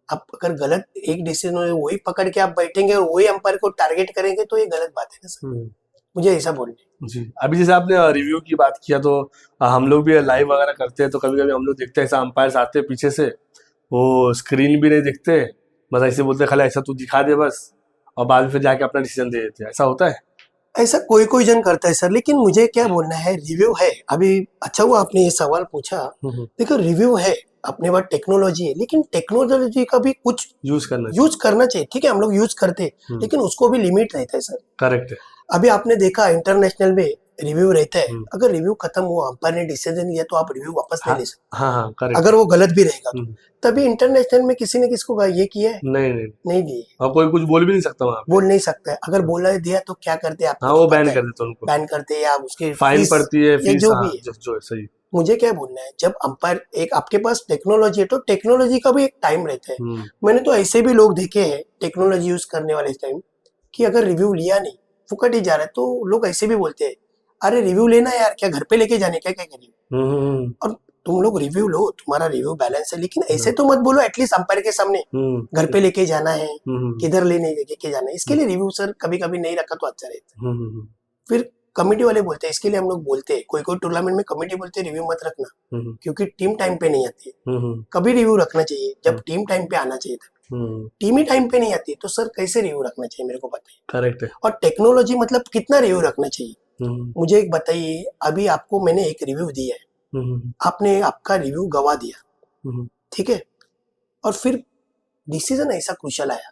आप अगर गलत एक डिसीजन वही पकड़ के आप बैठेंगे और वही अंपायर को टारगेट करेंगे तो ये गलत बात है ना सर, मुझे ऐसा बोलने। जी। अभी जैसे आपने रिव्यू की बात किया, तो हम लोग भी लाइव वगैरह करते हैं, तो कभी कभी हम लोग देखते हैं ऐसा अंपायर्स आते हैं पीछे से, वो स्क्रीन भी नहीं दिखते, बस ऐसे बोलते खाली ऐसा तू दिखा दे बस, और बाद में फिर जाके अपना डिसीजन दे देते हैं, ऐसा होता है? ऐसा कोई जन करता है सर, लेकिन मुझे क्या बोलना है, रिव्यू है, अभी अच्छा हुआ आपने ये सवाल पूछा। देखो रिव्यू है, अपने पास टेक्नोलॉजी है, लेकिन टेक्नोलॉजी का भी कुछ यूज करना चाहिए, ठीक है, हम लोग यूज करते हैं, लेकिन उसको भी लिमिट रहता है सर। करेक्ट है। अभी आपने देखा इंटरनेशनल में रिव्यू रहता है, अगर रिव्यू खत्म हुआ, अंपायर ने डिसीजन लिया, तो आप रिव्यू वापस नहीं ले सकते। हाँ, करेक्ट। अगर वो गलत भी रहेगा तो तभी इंटरनेशनल में किसी ने किसको ये किया है, नहीं दिए, और कोई कुछ बोल भी नहीं सकता वहाँ पे। बोल नहीं सकता है, अगर बोला दिया तो क्या करते हैं, हाँ, वो बैन कर देते हैं उनको, बैन करते हैं, या उसकी फाइन पड़ती है, ये फीस, जो हाँ, भी है। जो है सही। मुझे क्या बोलना है, जब अंपायर एक आपके पास टेक्नोलॉजी है तो टेक्नोलॉजी का भी एक टाइम रहता है। मैंने तो ऐसे भी लोग देखे हैं टेक्नोलॉजी यूज करने वाले टाइम, कि अगर रिव्यू लिया नहीं, फुकट ही जा रहा है, तो लोग ऐसे भी बोलते हैं, अरे रिव्यू लेना यार, क्या घर पे लेके जाने, क्या क्या करिए, और तुम लोग रिव्यू लो, तुम्हारा रिव्यू बैलेंस है, लेकिन ऐसे तो मत बोलो, एटलीस्ट अंपायर के सामने घर पे लेके जाना है, किधर लेके जाना है, इसके लिए रिव्यू सर कभी कभी नहीं रखा तो अच्छा रहता है। फिर कमेटी वाले बोलते हैं, इसके लिए हम लोग बोलते हैं, कोई टूर्नामेंट में कमेटी बोलते हैं रिव्यू मत रखना, क्योंकि टीम टाइम पे नहीं आती है, कभी रिव्यू रखना चाहिए जब टीम टाइम पे आना चाहिए था, टीम ही टाइम पे नहीं आती तो सर कैसे रिव्यू रखना चाहिए, मेरे को बताइए। करेक्ट है। और टेक्नोलॉजी मतलब कितना रिव्यू रखना चाहिए, मुझे एक बताइए। अभी आपको मैंने एक रिव्यू दिया है, आपने आपका रिव्यू गवा दिया, ठीक है, और फिर डिसीजन ऐसा क्रूशियल आया,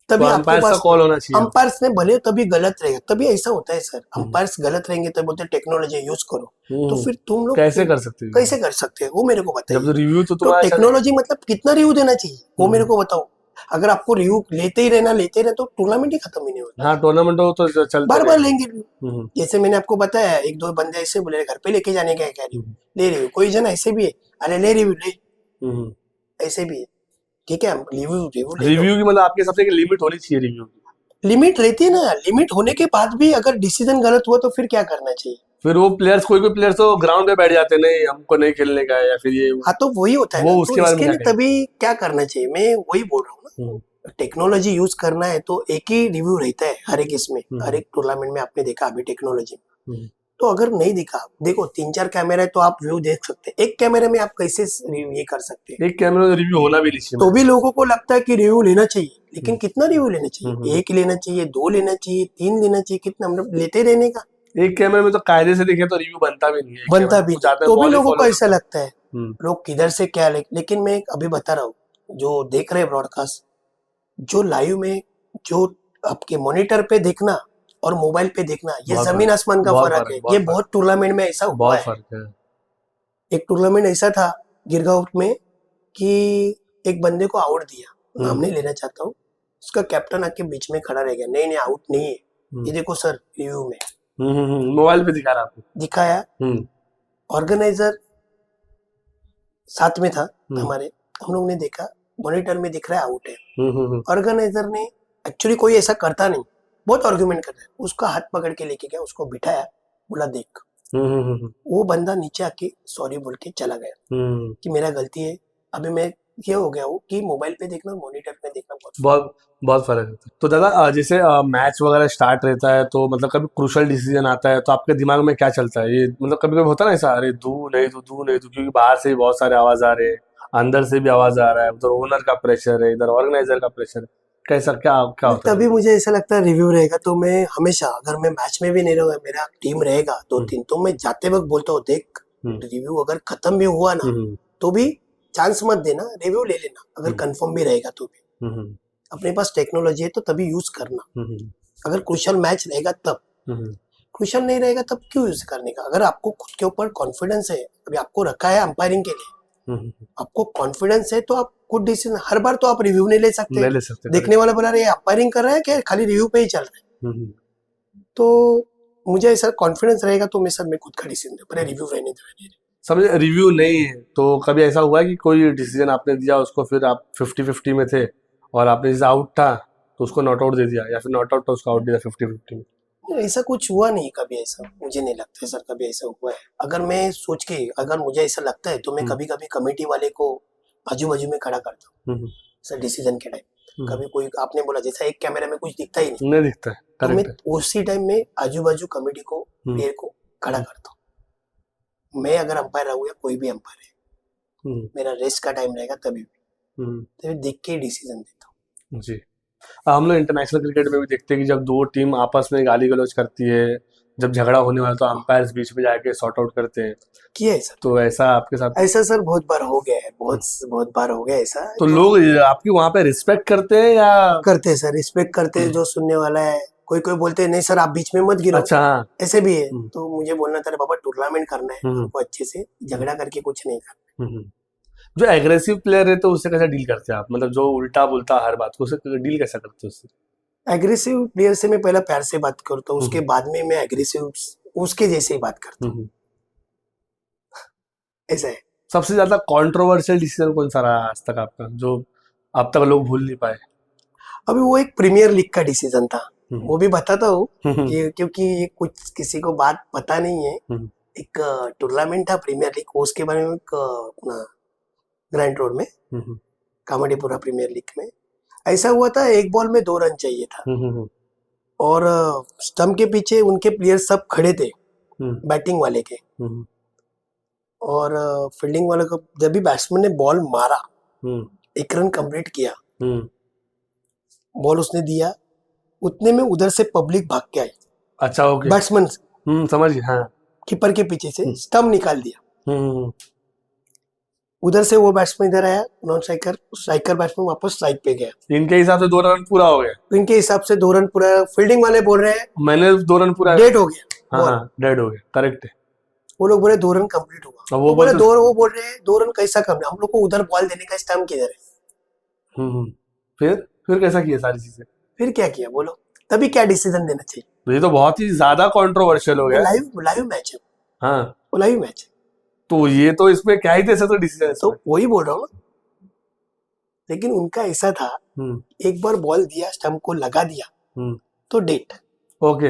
तभी तो आपके पास कॉल होना चाहिए। अंपायर्स ने भले तभी गलत रहेगा, तभी ऐसा होता है सर, अंपायर्स गलत रहेंगे तो बोलते टेक्नोलॉजी यूज करो, तो फिर तुम लोग कैसे कर सकते हो? वो मेरे को बताइए। जब तो रिव्यू तो टेक्नोलॉजी मतलब कितना रिव्यू देना चाहिए वो मेरे को बताओ। अगर आपको रिव्यू लेते ही रहना तो टूर्नामेंट ही खत्म ही नहीं होता। हाँ, टूर्नामेंट हो तो चलते बार बार लेंगे। जैसे मैंने आपको बताया, एक दो बंदे ऐसे बोले घर पे लेके जाने का क्या ले रिव्यू, कोई जन ऐसे भी है, अरे ले रिव्यू ले, ऐसे भी है, ठीक है। रिव्यू की मतलब आपके हिसाब से लिमिट होनी चाहिए, रिव्यू की लिमिट रहती है ना, लिमिट होने के बाद भी अगर डिसीजन गलत हुआ तो फिर क्या करना चाहिए? फिर वो प्लेयर्स कोई प्लेयर्स तो ग्राउंड पे बैठ जाते हैं, नहीं हमको नहीं खेलने का है, या फिर ये हाँ, तो वही होता है वो ना, उसके तो बाद इसके लिए तभी क्या करना चाहिए, मैं वही बोल रहा हूँ ना। टेक्नोलॉजी यूज करना है तो एक ही रिव्यू रहता है हर एक इसमें, हर एक टूर्नामेंट में आपने देखा अभी टेक्नोलॉजी में। तो अगर नहीं दिखा, देखो 3-4 कैमरा है तो आप व्यू देख सकते हैं, एक कैमरे में आप कैसे ये कर सकते हैं? एक कैमरे में रिव्यू होना भी नहीं, तो भी लोगों को लगता है कि रिव्यू लेना चाहिए, लेकिन कितना रिव्यू लेना चाहिए? 1 लेना चाहिए, 2 लेना चाहिए, 3 लेना चाहिए, कितना मतलब लेते रहने का? एक कैमरे में तो कायदे से देखे तो रिव्यू बनता भी नहीं है, बनता भी नहीं, तो भी लोगों को ऐसा लगता है, लोग किधर से क्या लेकिन मैं अभी बता रहा हूँ, जो देख रहे ब्रॉडकास्ट, जो लाइव में जो आपके मॉनिटर पे देखना और मोबाइल पे देखना, ये जमीन आसमान का फर्क है। ये बहुत टूर्नामेंट में ऐसा हुआ है। एक टूर्नामेंट ऐसा था गिरगांव में कि एक बंदे को आउट दिया, नाम नहीं लेना चाहता हूँ, उसका कैप्टन आके बीच में खड़ा रह गया, नहीं नहीं आउट नहीं है, ये देखो सर रिव्यू में मोबाइल पे दिखा रहा आपको। दिखाया, ऑर्गेनाइजर साथ में था हमारे, हम लोग ने देखा मॉनिटर में दिख रहा है आउट है। ऑर्गेनाइजर ने एक्चुअली कोई ऐसा करता नहीं, बहुत आर्गुमेंट करता है, उसका हाथ पकड़ के लेके गया, उसको बिठाया, बोला देख। वो बंदा नीचे आके सॉरी बोल के चला गया कि मेरा गलती है। अभी मैं ये हो गया हूँ कि मोबाइल पे देखना मॉनिटर पे देखना बहुत फर्क है। तो दादा जैसे मैच वगैरह स्टार्ट रहता है तो मतलब कभी क्रूशल डिसीजन आता है तो आपके दिमाग में क्या चलता है? ये मतलब कभी कभी होता है ना ऐसा, अरे दू नहीं दू, क्योंकि बाहर से भी बहुत सारे आवाज आ रहे हैं, अंदर से भी आवाज आ रहा है, उधर ओनर का प्रेशर है, इधर ऑर्गेनाइजर का प्रेशर है, कैसा क्या क्या होता है? तभी मुझे ऐसा लगता है रिव्यू रहेगा तो मैं हमेशा, अगर मैं मैच में भी नहीं रहूंगा, मेरा टीम रहेगा 2-3, तो मैं जाते वक्त बोलता हूँ देख रिव्यू अगर खत्म भी हुआ ना तो भी चांस मत देना, रिव्यू ले लेना, अगर कंफर्म भी रहेगा तो भी। अपने पास टेक्नोलॉजी है तो तभी यूज करना, अगर क्रूशियल मैच रहेगा तब, क्रूशियल नहीं रहेगा तब क्यों यूज करने का? अगर आपको खुद के ऊपर कॉन्फिडेंस है, अभी आपको रखा है अंपायरिंग के लिए, आपको कॉन्फिडेंस है तो आप खुद डिसीजन, हर बार तो आप रिव्यू नहीं ले सकते, देखने वाला बोला रहे अंपायरिंग कर रहा है क्या, खाली रिव्यू पे ही चल रहा है। तो मुझे ऐसा कॉन्फिडेंस रहेगा तो मैं खुद का डिसीजन पर रिव्यू रहने दे। समझ, रिव्यू नहीं है तो कभी ऐसा हुआ है कि कोई डिसीजन आपने दिया उसको फिर आप 50-50 में थे और आपने जैसे आउट था तो उसको नॉट आउट दे दिया, या फिर नॉट आउट था उसको आउट दिया 50-50 में? ऐसा कुछ हुआ नहीं कभी, ऐसा मुझे नहीं लगता है सर कभी ऐसा हुआ है। अगर मैं सोच के, अगर मुझे ऐसा लगता है तो मैं कभी कभी कमेटी वाले को आजू बाजू में खड़ा करता हूँ सर डिसीजन के टाइम। कभी कोई आपने बोला जैसा एक कैमरा में कुछ दिखता ही नहीं दिखता है, तो मैं उसी टाइम में आजू बाजू कमेटी को, प्लेयर को खड़ा करता हूँ। मैं अगर अंपायर रहूँ या कोई भी अंपायर है, मेरा रेस्ट का टाइम रहेगा तभी देख के डिसीजन देता हूँ जी। हम लोग इंटरनेशनल क्रिकेट में भी देखते हैं कि जब दो टीम आपस में गाली गलौज करती है, जब झगड़ा होने वाला तो अंपायर्स बीच में जाके सॉर्ट आउट करते हैं, किया है सर? तो ऐसा आपके साथ? ऐसा सर बहुत बार हो गया है, बहुत बार हो गया ऐसा। तो लोग आपकी वहाँ पे रिस्पेक्ट करते हैं या? करते हैं सर, रिस्पेक्ट करते हैं, जो सुनने वाला है। कोई बोलते हैं नहीं सर आप बीच में मत गिरो, अच्छा ऐसे भी है। तो मुझे बोलना था बाबा टूर्नामेंट करना है, हमको अच्छे से झगड़ा करके कुछ नहीं करना। जो एग्रेसिव प्लेयर है तो उससे कैसे डील करते हैं आप? मतलब जो उल्टा बोलता हर बात को, उससे डील कैसा करते हो उससे? एग्रेसिव प्लेयर से मैं पहले प्यार से बात करता हूँ, उसके बाद में मैं एग्रेसिव उसके जैसे ही बात करता हूँ, ऐसा है। सबसे ज्यादा कंट्रोवर्शियल डिसीजन कौन सा रहा आज तक आपका, जो अब तक लोग भूल नहीं पाए? अभी वो एक प्रीमियर लीग का डिसीजन था, वो भी बताता हूँ क्योंकि ये कुछ किसी को बात पता नहीं है। एक टूर्नामेंट था प्रीमियर लीग, उसके बारे में अपना ग्रैंड रोड में कामाडीपुरा प्रीमियर लीग में ऐसा हुआ था, एक बॉल में 2 रन चाहिए था और स्टंप के पीछे उनके प्लेयर सब खड़े थे, बैटिंग वाले के और फील्डिंग वाले को। जब भी बैट्समैन ने बॉल मारा, 1 रन कंप्लीट किया, बॉल उसने दिया, उतने में उधर से पब्लिक भाग के आई। अच्छा ओके, बैट्समैन समझ गया, हाँ। कीपर के पीछे से स्टंप निकाल दिया, उधर से वो बैट्समैन इधर आया, नॉन स्ट्राइकर बैट्समैन वापस स्ट्राइक पे गया। इनके हिसाब से 2 रन पूरा हो गया, इनके हिसाब से 2 रन पूरा। फील्डिंग वाले बोल रहे हैं मैंने 2 रन पूरा, डेड हो गया। हाँ, डेड हो गया, करेक्ट है। वो लोग बोले 2 रन कंप्लीट हुआ, वो बोले 2, वो बोल रहे हैं 2 रन कैसा कम है, हम लोग को उधर बॉल देने का स्टंप किधर है। फिर कैसा किया सारी चीजें? फिर क्या किया बोलो, तभी क्या डिसीजन देना चाहिए? तो ये तो बहुत ही ज्यादा कंट्रोवर्शियल हो गया। लाइव मैच है, हाँ वो लाइव मैच है, तो ये तो इसमें क्या ही दे सकते डिसीजन? तो वही बोल रहा हूँ ना। लेकिन उनका ऐसा था, एक बार बॉल दिया, स्टंप को लगा दिया तो डेट ओके।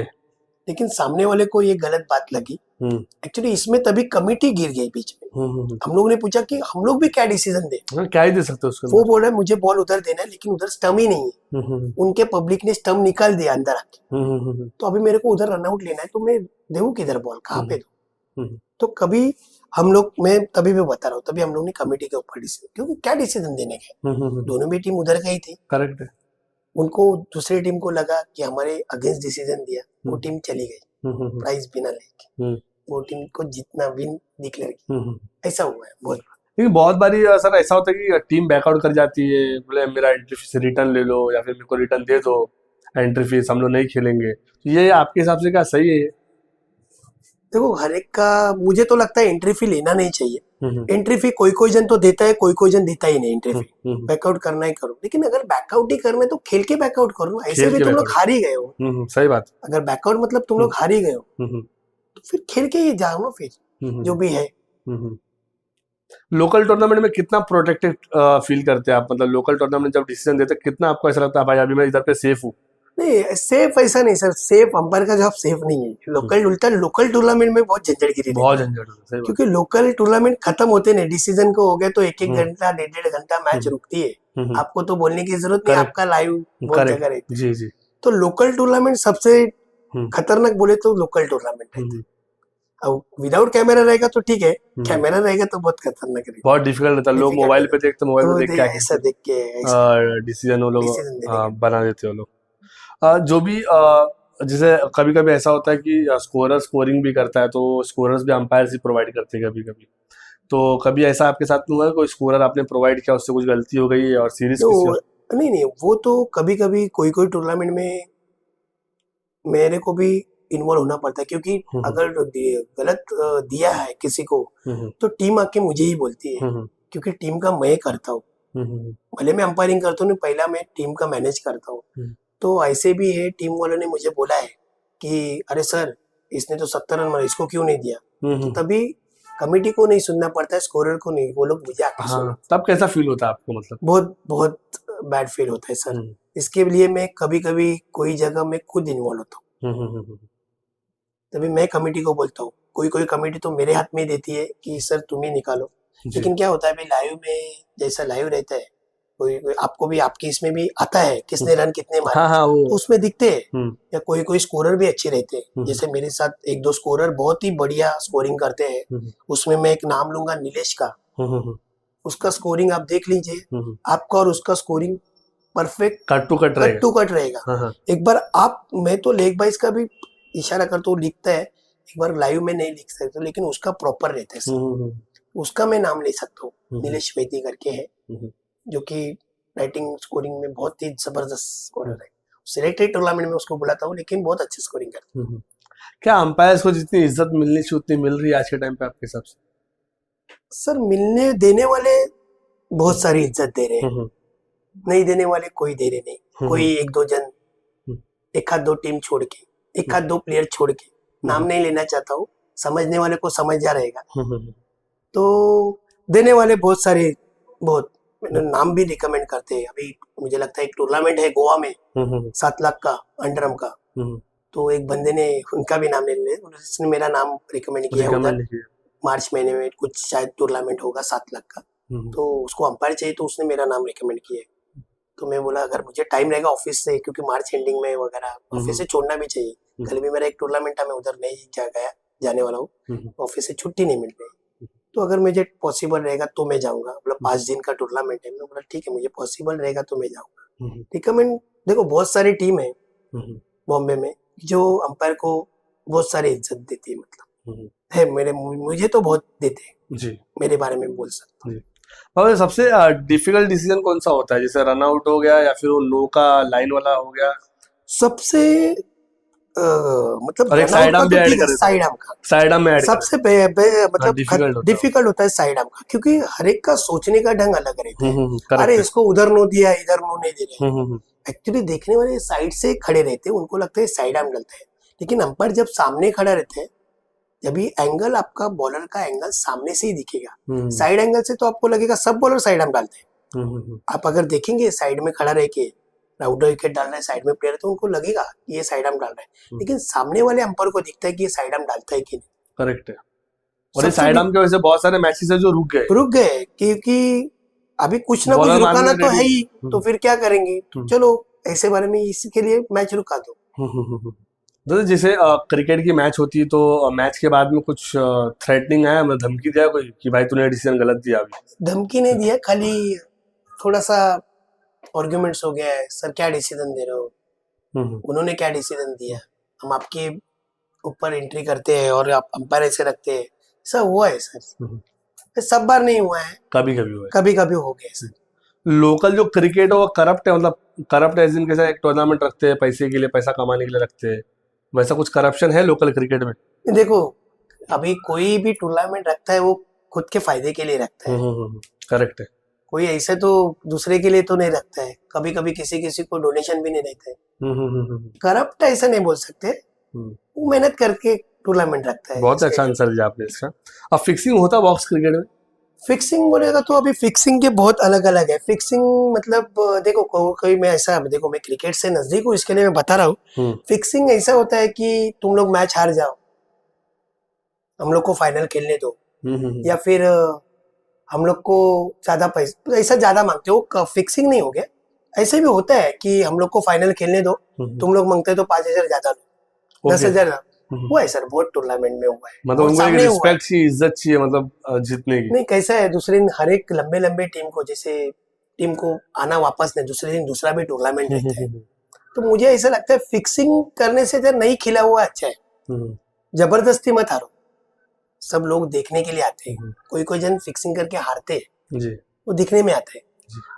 लेकिन सामने वाले को ये गलत बात लगी। एक्चुअली इसमें तभी कमिटी गिर गई बीच में। हम लोग ने पूछा कि हम लोग भी क्या डिसीजन दे, क्या ही दे सकते उसको? वो बोल रहा है मुझे बॉल उधर देना है, लेकिन उधर स्टंप ही नहीं है, उनके पब्लिक ने स्टंप निकाल दिया अंदर आके, तो अभी मेरे को उधर रनआउट लेना है, तो मैं देऊं किधर बॉल, कहाँ पे दूं? तो कभी हम लोग, मैं तभी भी बता रहा हूँ, तभी हम लोग ने कमेटी के ऊपर डिसीजन, क्योंकि क्या डिसीजन देने के, दोनों भी टीम उधर गई थी। करेक्ट है। उनको दूसरी टीम को लगा कि हमारे अगेंस्ट डिसीजन दिया, वो टीम चली गई प्राइज बिना लेके, वो टीम को जितना विन डिक्लेयर किया। ऐसा हुआ है बहुत बार। लेकिन बहुत बारी सर ऐसा होता है कि टीम बैकआउट कर जाती है, बोले मेरा एंट्री फीस रिटर्न ले लो या फिर मेरे को रिटर्न दे दो, एंट्री फीस हम लोग नहीं खेलेंगे। ये आपके हिसाब से क्या सही है? देखो हर एक का मुझे तो लगता है एंट्री फी लेना नहीं चाहिए। हम्म, एंट्री फी कोई जन तो देता है, कोई जन देता ही नहीं एंट्री फी। हम्म, बैकआउट करना ही करो, लेकिन अगर बैकआउट ही करना है तो खेल के बैकआउट करो ना। ऐसे खेल भी के तुम लोग बैकआउट, हार ही गए हो। सही बात। अगर बैकआउट मतलब तुम लोग हार ही गए हो हम्म, तो फिर खेल के ही जाओ ना, फिर जो भी है। लोकल टूर्नामेंट में कितना प्रोटेक्टेड फील करते हैं आप, मतलब लोकल टूर्नामेंट जब डिसीजन देते हैं कितना आपको ऐसा लगता है भाई अभी मैं इधर पे सेफ हूँ? नहीं सेफ ऐसा नहीं सर, सेफ अंपायर का जॉब सेफ नहीं है। लोकल उल्टा लोकल टूर्नामेंट में बहुत झंझटगिरी बहुत रहती है, झंझट होता है, सही बात। क्योंकि लोकल टूर्नामेंट खत्म होते नहीं, डिसीजन को हो गए तो एक हम्म, घंटा 1.5 घंटा मैच हम्म, रुकती है। हम्म, आपको तो बोलने की जरूरत नहीं, करेक्ट, आपका लाइव बहुत करेक्ट, जगह रहते हैं। जी जी। तो लोकल टूर्नामेंट सबसे हम्म, खतरनाक बोले तो लोकल टूर्नामेंट रहता हम्म, है। अब विदाउट कैमरा रहेगा तो ठीक है, हम्म, कैमरा रहेगा तो बहुत खतरनाक रहेगा, बहुत डिफिकल्ट रहता है, लोग डिफिकल्ट मोबाइल रहता पे देखते, मोबाइल है। में तो देख के ऐसा देख के ऐसा डिसीजन वो लोग डिसीजन देने का। बना देते हो लोग। जो भी जैसे कभी कभी ऐसा होता है कि स्कोरर स्कोरिंग भी करता है, तो स्कोरर्स भी अंपायर ही प्रोवाइड करते हैं कभी कभी। तो कभी ऐसा आपके साथ हुआ है कोई स्कोरर आपने प्रोवाइड किया, उससे कुछ गलती हो गई और सीरीज तो किसी और? नहीं नहीं, वो तो कभी कभी कोई टूर्नामेंट में मेरे को भी इन्वॉल्व होना पड़ता है, क्योंकि हम्म, अगर गलत दिया है किसी को हम्म, तो टीम आके मुझे ही बोलती है, हम्म, क्योंकि टीम का मैं करता हूँ। हम्म, भले मैं अंपायरिंग करता हूँ, पहला मैं टीम का मैनेज करता हूँ। हम्म, तो ऐसे भी है, टीम वालों ने मुझे बोला है कि अरे सर इसने तो 70 रन मारे, इसको क्यों नहीं दिया। तो तभी कमेटी को नहीं सुनना पड़ता है, स्कोरर को नहीं, वो लोग मुझे आके हाँ, सुना। तब कैसा फील होता है आपको, मतलब? बहुत बहुत बैड फील होता है सर। इसके लिए मैं कभी कभी कोई जगह में खुद इन्वॉल्व होता हूँ, तभी मैं कमेटी को बोलता हूँ। कोई कमेटी तो मेरे हाथ में ही देती है कि सर तुम ही निकालो। जी। लेकिन क्या होता है भाई, लाइव में जैसा लाइव रहता है, कोई आपको भी आपके इसमें भी आता है किसने रन कितने मारे, हाँ हाँ, तो वो उसमें दिखते हैं। हम्म, या कोई स्कोरर भी अच्छे रहते हैं, जैसे मेरे साथ एक दो स्कोरर बहुत ही बढ़िया स्कोरिंग करते हैं। उसमें मैं एक नाम लूंगा, नीलेश का। उसका स्कोरिंग आप देख लीजिए, आपका और उसका scoring perfect cut to cut cut रहेगा। टू कट रहेगा। हाँ हाँ, एक बार आप, मैं तो लेग बाइस का भी इशारा करता हूँ, लिखता है। एक बार लाइव में नहीं लिख सकते, लेकिन उसका प्रॉपर रहता है सर। उसका मैं नाम ले सकता हूँ, नीलेश वैदी करके है, जो कि राइटिंग स्कोरिंग में बहुत ही जबरदस्त स्कोरर है। सिलेक्टेड टूर्नामेंट में उसको बुलाता हूँ, लेकिन बहुत अच्छी स्कोरिंग करता है। क्या अंपायर्स को जितनी इज्जत मिलनी चाहिए उतनी मिल रही है आज के टाइम पे आपके हिसाब से? सर मिलने देने वाले बहुत सारी इज्जत दे रहे हैं, नहीं देने वाले कोई दे रहे नहीं। कोई एक दो जन, एक आध दो टीम छोड़ के, एक आध दो प्लेयर छोड़ के, नाम नहीं लेना चाहता हूँ, समझने वाले को समझ जा रहेगा। तो देने वाले बहुत सारे, बहुत नाम भी रिकमेंड करते हैं। अभी मुझे लगता है एक टूर्नामेंट है गोवा में 7 लाख का अंडरम का, तो एक बंदे ने उनका भी नाम ले लिया, उसने मेरा नाम रिकमेंड किया उधर। मार्च महीने में कुछ शायद टूर्नामेंट होगा 7 लाख का, तो उसको अंपायर चाहिए, तो उसने मेरा नाम रिकमेंड किया। तो मैं बोला अगर मुझे टाइम रहेगा ऑफिस से, क्योंकि मार्च एंडिंग में वगैरह ऑफिस से छोड़ना भी चाहिए। कल भी मेरा एक टूर्नामेंट था, मैं उधर नहीं जाने वाला हूँ, ऑफिस से छुट्टी नहीं मिल रही। तो अगर मुझे पॉसिबल रहेगा तो मैं जाऊंगा, मतलब 5 दिन का टूर्नामेंट है। मैं बोला ठीक है, मुझे पॉसिबल रहेगा तो मैं जाऊंगा। रिकमेंड, देखो बहुत सारी टीम है बॉम्बे में जो अंपायर को बहुत सारी इज्जत देती है, मतलब है, मुझे तो बहुत देते हैं जी, मेरे बारे में बोल सकता हूँ। और सबसे डिफिकल्ट डिसीजन कौन सा होता है, जैसे रन आउट हो गया या फिर वो नो का लाइन वाला हो गया? सबसे मतलब और एक रन आउट साइड का आर्म भी तो ऐड ठीक है, कर देता साइड हूँ, आर्म का साइड आर्म में ऐड कर सबसे देता, मतलब डिफिकल्ट होता है। डिफिकल्ट होता है साइड आर्म का, क्योंकि हर एक का सोचने का ढंग अलग रहता है। अरे करेक्ट है। इसको उधर नो दिया, इधर नो नहीं दे रहे। एक्चुअली देखने वाले साइड से खड़े रहते हैं, उनको लगता है साइड आर्म डलता है, लेकिन अंपायर जब सामने खड़ा रहता है, जब ये एंगल, आपका बॉलर का एंगल सामने से ही दिखेगा। साइड एंगल से तो आपको लगेगा सब बॉलर साइड आर्म डालते हैं। आप अगर देखेंगे साइड में खड़ा रह के आउटर विकेट डाल रहा है, साइड में प्लेयर, तो उनको लगेगा कि ये साइड आर्म डाल रहा है, लेकिन सामने वाले अंपायर को दिखता है कि ये साइड आर्म डालता है कि नहीं। करेक्ट है। और ये साइड आर्म की वजह से बहुत सारे मैचेस है जो रुक गए, क्योंकि अभी कुछ ना कुछ बॉलर रुकाना मारने तो है ready। ही, तो फिर क्या करेंगे, चलो ऐसे बारे में इसके लिए मैच रुका दो। तो जैसे क्रिकेट की मैच होती है तो मैच के बाद में कुछ थ्रेटनिंग है, मतलब धमकी दिया कोई कि भाई तूने डिसीजन गलत दिया? अभी धमकी नहीं दिया, खाली थोड़ा सा आर्गुमेंट्स हो गया है, सर क्या डिसीजन दे रहे हो, उन्होंने क्या डिसीजन दिया, हम आपके ऊपर एंट्री करते हैं और आप अंपायर ऐसे रखते हैं। ऐसा हुआ है सर, सब बार नहीं हुआ है, कभी कभी हुआ है। कभी कभी हो गया सर। लोकल जो क्रिकेट है वो करप्ट है, मतलब करप्ट एज इन कैसा, एक टूर्नामेंट रखते हैं पैसे के लिए, पैसा कमाने के लिए रखते हैं, वैसा कुछ करप्शन है लोकल क्रिकेट में? देखो अभी कोई भी टूर्नामेंट रखता है वो खुद के फायदे के लिए रखता है, करेक्ट है। कोई ऐसे तो दूसरे के लिए तो नहीं रखता है, कभी कभी किसी किसी को डोनेशन भी नहीं देता है। करप्ट ऐसा नहीं बोल सकते, वो मेहनत करके टूर्नामेंट रखता है। बहुत अच्छा आंसर दिया आपने इसका। अब फिक्सिंग होता बॉक्स क्रिकेट में? फिक्सिंग बोलेगा तो अभी फिक्सिंग के बहुत अलग अलग है। फिक्सिंग मतलब देखो कोई मैं ऐसा, देखो मैं क्रिकेट से नजदीक हूँ इसके लिए मैं बता रहा हूँ। फिक्सिंग ऐसा होता है कि तुम लोग मैच हार जाओ, हम लोग को फाइनल खेलने दो, या फिर हम लोग को ज्यादा पैसा, ऐसा ज्यादा मांगते हो, फिक्सिंग नहीं हो गया। ऐसे भी होता है कि हम लोग को फाइनल खेलने दो, तुम लोग मांगते तो 5,000 ज्यादा लो, 10,000 हुआ है सर, बहुत टूर्नामेंट में हुआ है। मतलब उनको एक रिस्पेक्ट चाहिए, इज्जत चाहिए, मतलब जीतने की। नहीं, कैसा है दूसरे दिन हर एक लंबे लंबे टीम को, जैसे टीम को आना वापस नहीं, दूसरे दिन दूसरा भी टूर्नामेंट रहता है। तो मुझे ऐसा लगता है फिक्सिंग करने से जब नहीं खिला हुआ अच्छा है, जबरदस्ती मत हारो, सब लोग देखने के लिए आते हैं। कोई कोई जन फिक्सिंग करके हारते हैं, वो दिखने में आता है।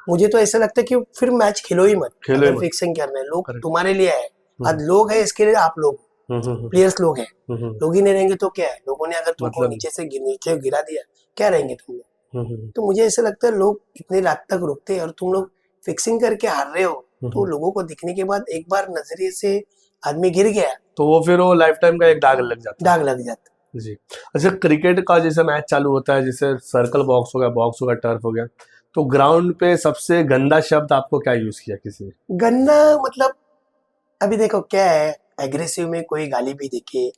मुझे तो ऐसा लगता है कि फिर मैच खेलो ही मत, अगर फिक्सिंग करना है। लोग तुम्हारे लिए है, आज लोग है इसके लिए, आप लोग प्लेयर्स लोग हैं, लोग ही नहीं रहेंगे तो क्या है? लोगों ने अगर तुमको नीचे गिरा दिया, क्या रहेंगे तुम लोग? तो मुझे ऐसा लगता है लोग इतनी रात तक रुकते हैं और तुम लोग फिक्सिंग करके हार रहे हो, तो लोगों को दिखने के बाद एक बार नजरिए से आदमी गिर गया तो वो फिर वो लाइफ टाइम का एक दाग लग जाता जी। अच्छा, क्रिकेट का जैसे मैच चालू होता है, जैसे सर्कल बॉक्स हो गया, बॉक्स हो गया, टर्फ हो गया, तो ग्राउंड पे सबसे गंदा शब्द आपको क्या यूज किया किसी ने? गंदा मतलब अभी देखो क्या है, एग्रेसिव में कोई गाली भी देखे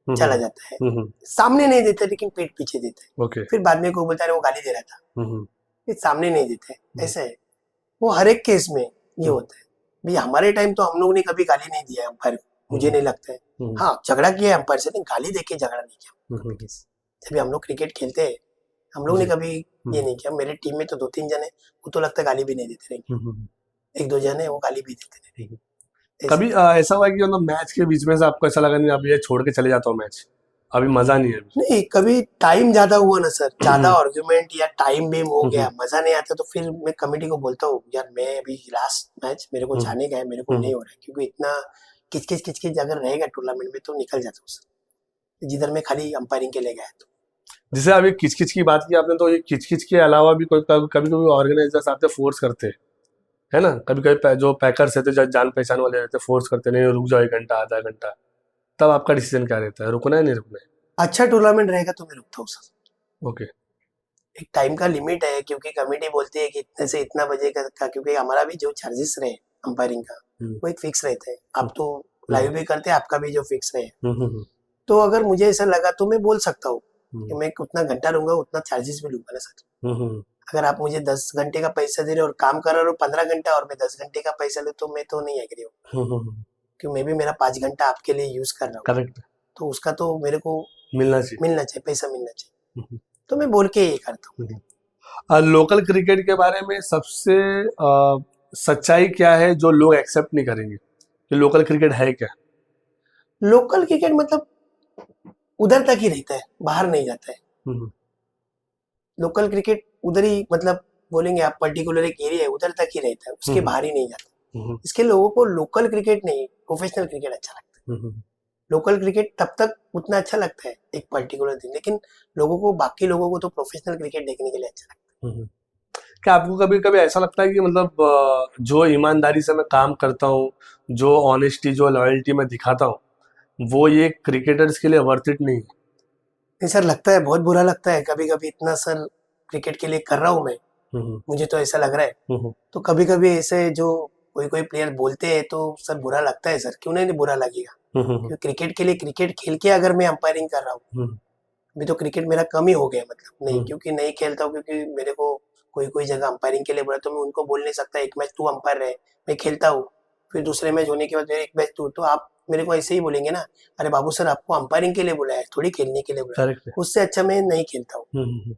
चला जाता है, सामने नहीं देते लेकिन पीठ पीछे देते, फिर बाद में कोई बोलता है वो गाली दे रहा था, फिर सामने नहीं देते, ऐसा है। वो हर एक केस में ये होता है। भाई हमारे टाइम तो हम लोग ने कभी गाली नहीं दिया अंपायर को, मुझे नहीं लगता है। हाँ, झगड़ा किया अंपायर से, नहीं गाली देके झगड़ा नहीं किया। जब हम लोग क्रिकेट खेलते हैं हम लोग ने कभी ये नहीं किया। मेरे टीम में तो 2-3 जन है, वो तो लगता है गाली भी नहीं देते रहेंगे, 1-2 जन है वो गाली भी देते रहेंगे। कभी ऐसा हुआ कि मतलब मैच के बीच में से आपको ऐसा लगा नहीं अभी ये छोड़ के चले जाता हूँ मैच, अभी मजा नहीं है? नहीं, कभी टाइम ज्यादा हुआ ना सर, ज्यादा आर्गुमेंट या टाइम भी हो गया, मजा नहीं आता, तो फिर मैं कमेटी को बोलता हूँ यार मैं अभी लास्ट मैच मेरे को जाने का है, मेरे को नहीं हो रहा है, क्योंकि इतना किचकिच अगर रहेगा टूर्नामेंट में तो निकल जाता हूँ सर, जिधर मैं खाली अंपायरिंग के लिए गया। तो जैसे अभी किचकिच की बात की आपने, तो ये किचकिच के अलावा भी कभी कभी ऑर्गेनाइजर्स आपसे फोर्स करते हैं, है ना? कभी कभी जो पैकर्स रहते हैं, जान पहचान वाले रहते हैं, फोर्स करते नहीं रुक जाओ 1 घंटा आधा घंटा, तब आपका डिसीजन क्या रहता है, रुकना है नहीं रुकना है? अच्छा टूर्नामेंट रहेगा तो मैं रुकता हूँ सर। ओके, एक टाइम का लिमिट है, क्योंकि कमेटी बोलती है कि इतने से इतना बजे का, क्योंकि हमारा भी जो चार्जेस रहे अंपायरिंग का वो एक फिक्स रहता है। आप तो लाइव भी करते हैं, आपका भी जो फिक्स रहे, तो अगर मुझे ऐसा लगा तो मैं बोल सकता हूँ कि मैं उतना घंटा लूंगा, उतना चार्जेस भी लूंगा ना सर। अगर आप मुझे 10 घंटे का पैसा दे रहे और काम कर रहे हो 15 घंटा और मैं 10 घंटे का पैसा लूँ, तो मैं तो नहीं एग्री हूँ, क्योंकि मैं भी मेरा 5 घंटा आपके लिए यूज कर रहा हूँ। करेक्ट, तो उसका तो मेरे को मिलना चाहिए, पैसा मिलना चाहिए। तो मैं बोल के ये करता हूँ। लोकल क्रिकेट के बारे में सबसे सच्चाई क्या है जो लोग एक्सेप्ट नहीं करेंगे कि लोकल क्रिकेट है क्या? लोकल क्रिकेट मतलब उधर तक ही रहता है, बाहर नहीं जाता है। लोकल क्रिकेट उधर ही, मतलब बोलेंगे आप पर्टिकुलर एक एरिया है उधर तक ही रहता है, उसके बाहर ही नहीं जाता। इसके लोगों को लोकल क्रिकेट नहीं, प्रोफेशनल क्रिकेट अच्छा लगता है। लोकल क्रिकेट तब तक उतना अच्छा लगता है एक पर्टिकुलर दिन, लेकिन बाकी लोगों को तो प्रोफेशनल क्रिकेट देखने के लिए अच्छा लगता है। क्या आपको कभी कभी ऐसा लगता है कि मतलब जो ईमानदारी से मैं काम करता हूँ, जो ऑनेस्टी, जो लॉयल्टी मैं दिखाता हूँ, वो ये क्रिकेटर्स के लिए वर्थ इट नहीं है? नहीं सर, लगता है, बहुत बुरा लगता है कभी कभी। इतना सर क्रिकेट के लिए कर रहा हूँ मैं, मुझे तो ऐसा लग रहा है। तो कभी कभी ऐसे जो कोई प्लेयर बोलते हैं तो सर बुरा लगता है सर, क्यों नहीं बुरा लगेगा, क्योंकि क्रिकेट के लिए, क्रिकेट खेल के अगर मैं अंपायरिंग कर रहा हूँ, अभी तो क्रिकेट मेरा कम ही हो गया, मतलब नहीं, क्योंकि नहीं खेलता हूँ, क्योंकि मेरे को कोई जगह अंपायरिंग के लिए बोला तो मैं उनको बोल नहीं सकता एक मैच तू अंपायर रहे, मैं खेलता हूँ, फिर दूसरे मैच होने के बाद एक मैच तू, तो आप मेरे को ऐसे ही बोलेंगे ना, अरे बाबू सर आपको अंपायरिंग के लिए बुलाया है, थोड़ी खेलने के लिए बुलाया है। उससे अच्छा मैं नहीं खेलता हूँ,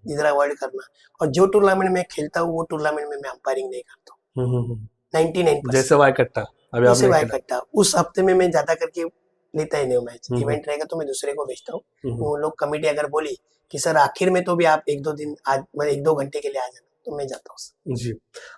इधर अवॉइड करना। और जो टूर्नामेंट में खेलता हूँ वो टूर्नामेंट में मैं अंपायरिंग नहीं करता हूँ 99%। जैसे वाईकट्टा, उस हफ्ते में मैं ज्यादा करके लेता ही नहीं हूँ मैच। इवेंट रहेगा तो मैं दूसरे को भेजता हूँ। वो लोग कमेटी अगर बोली कि सर आखिर में तो भी आप 1-2 दिन आज, 1-2 घंटे के लिए आ जाना, तो मैं जाता हूँ जी।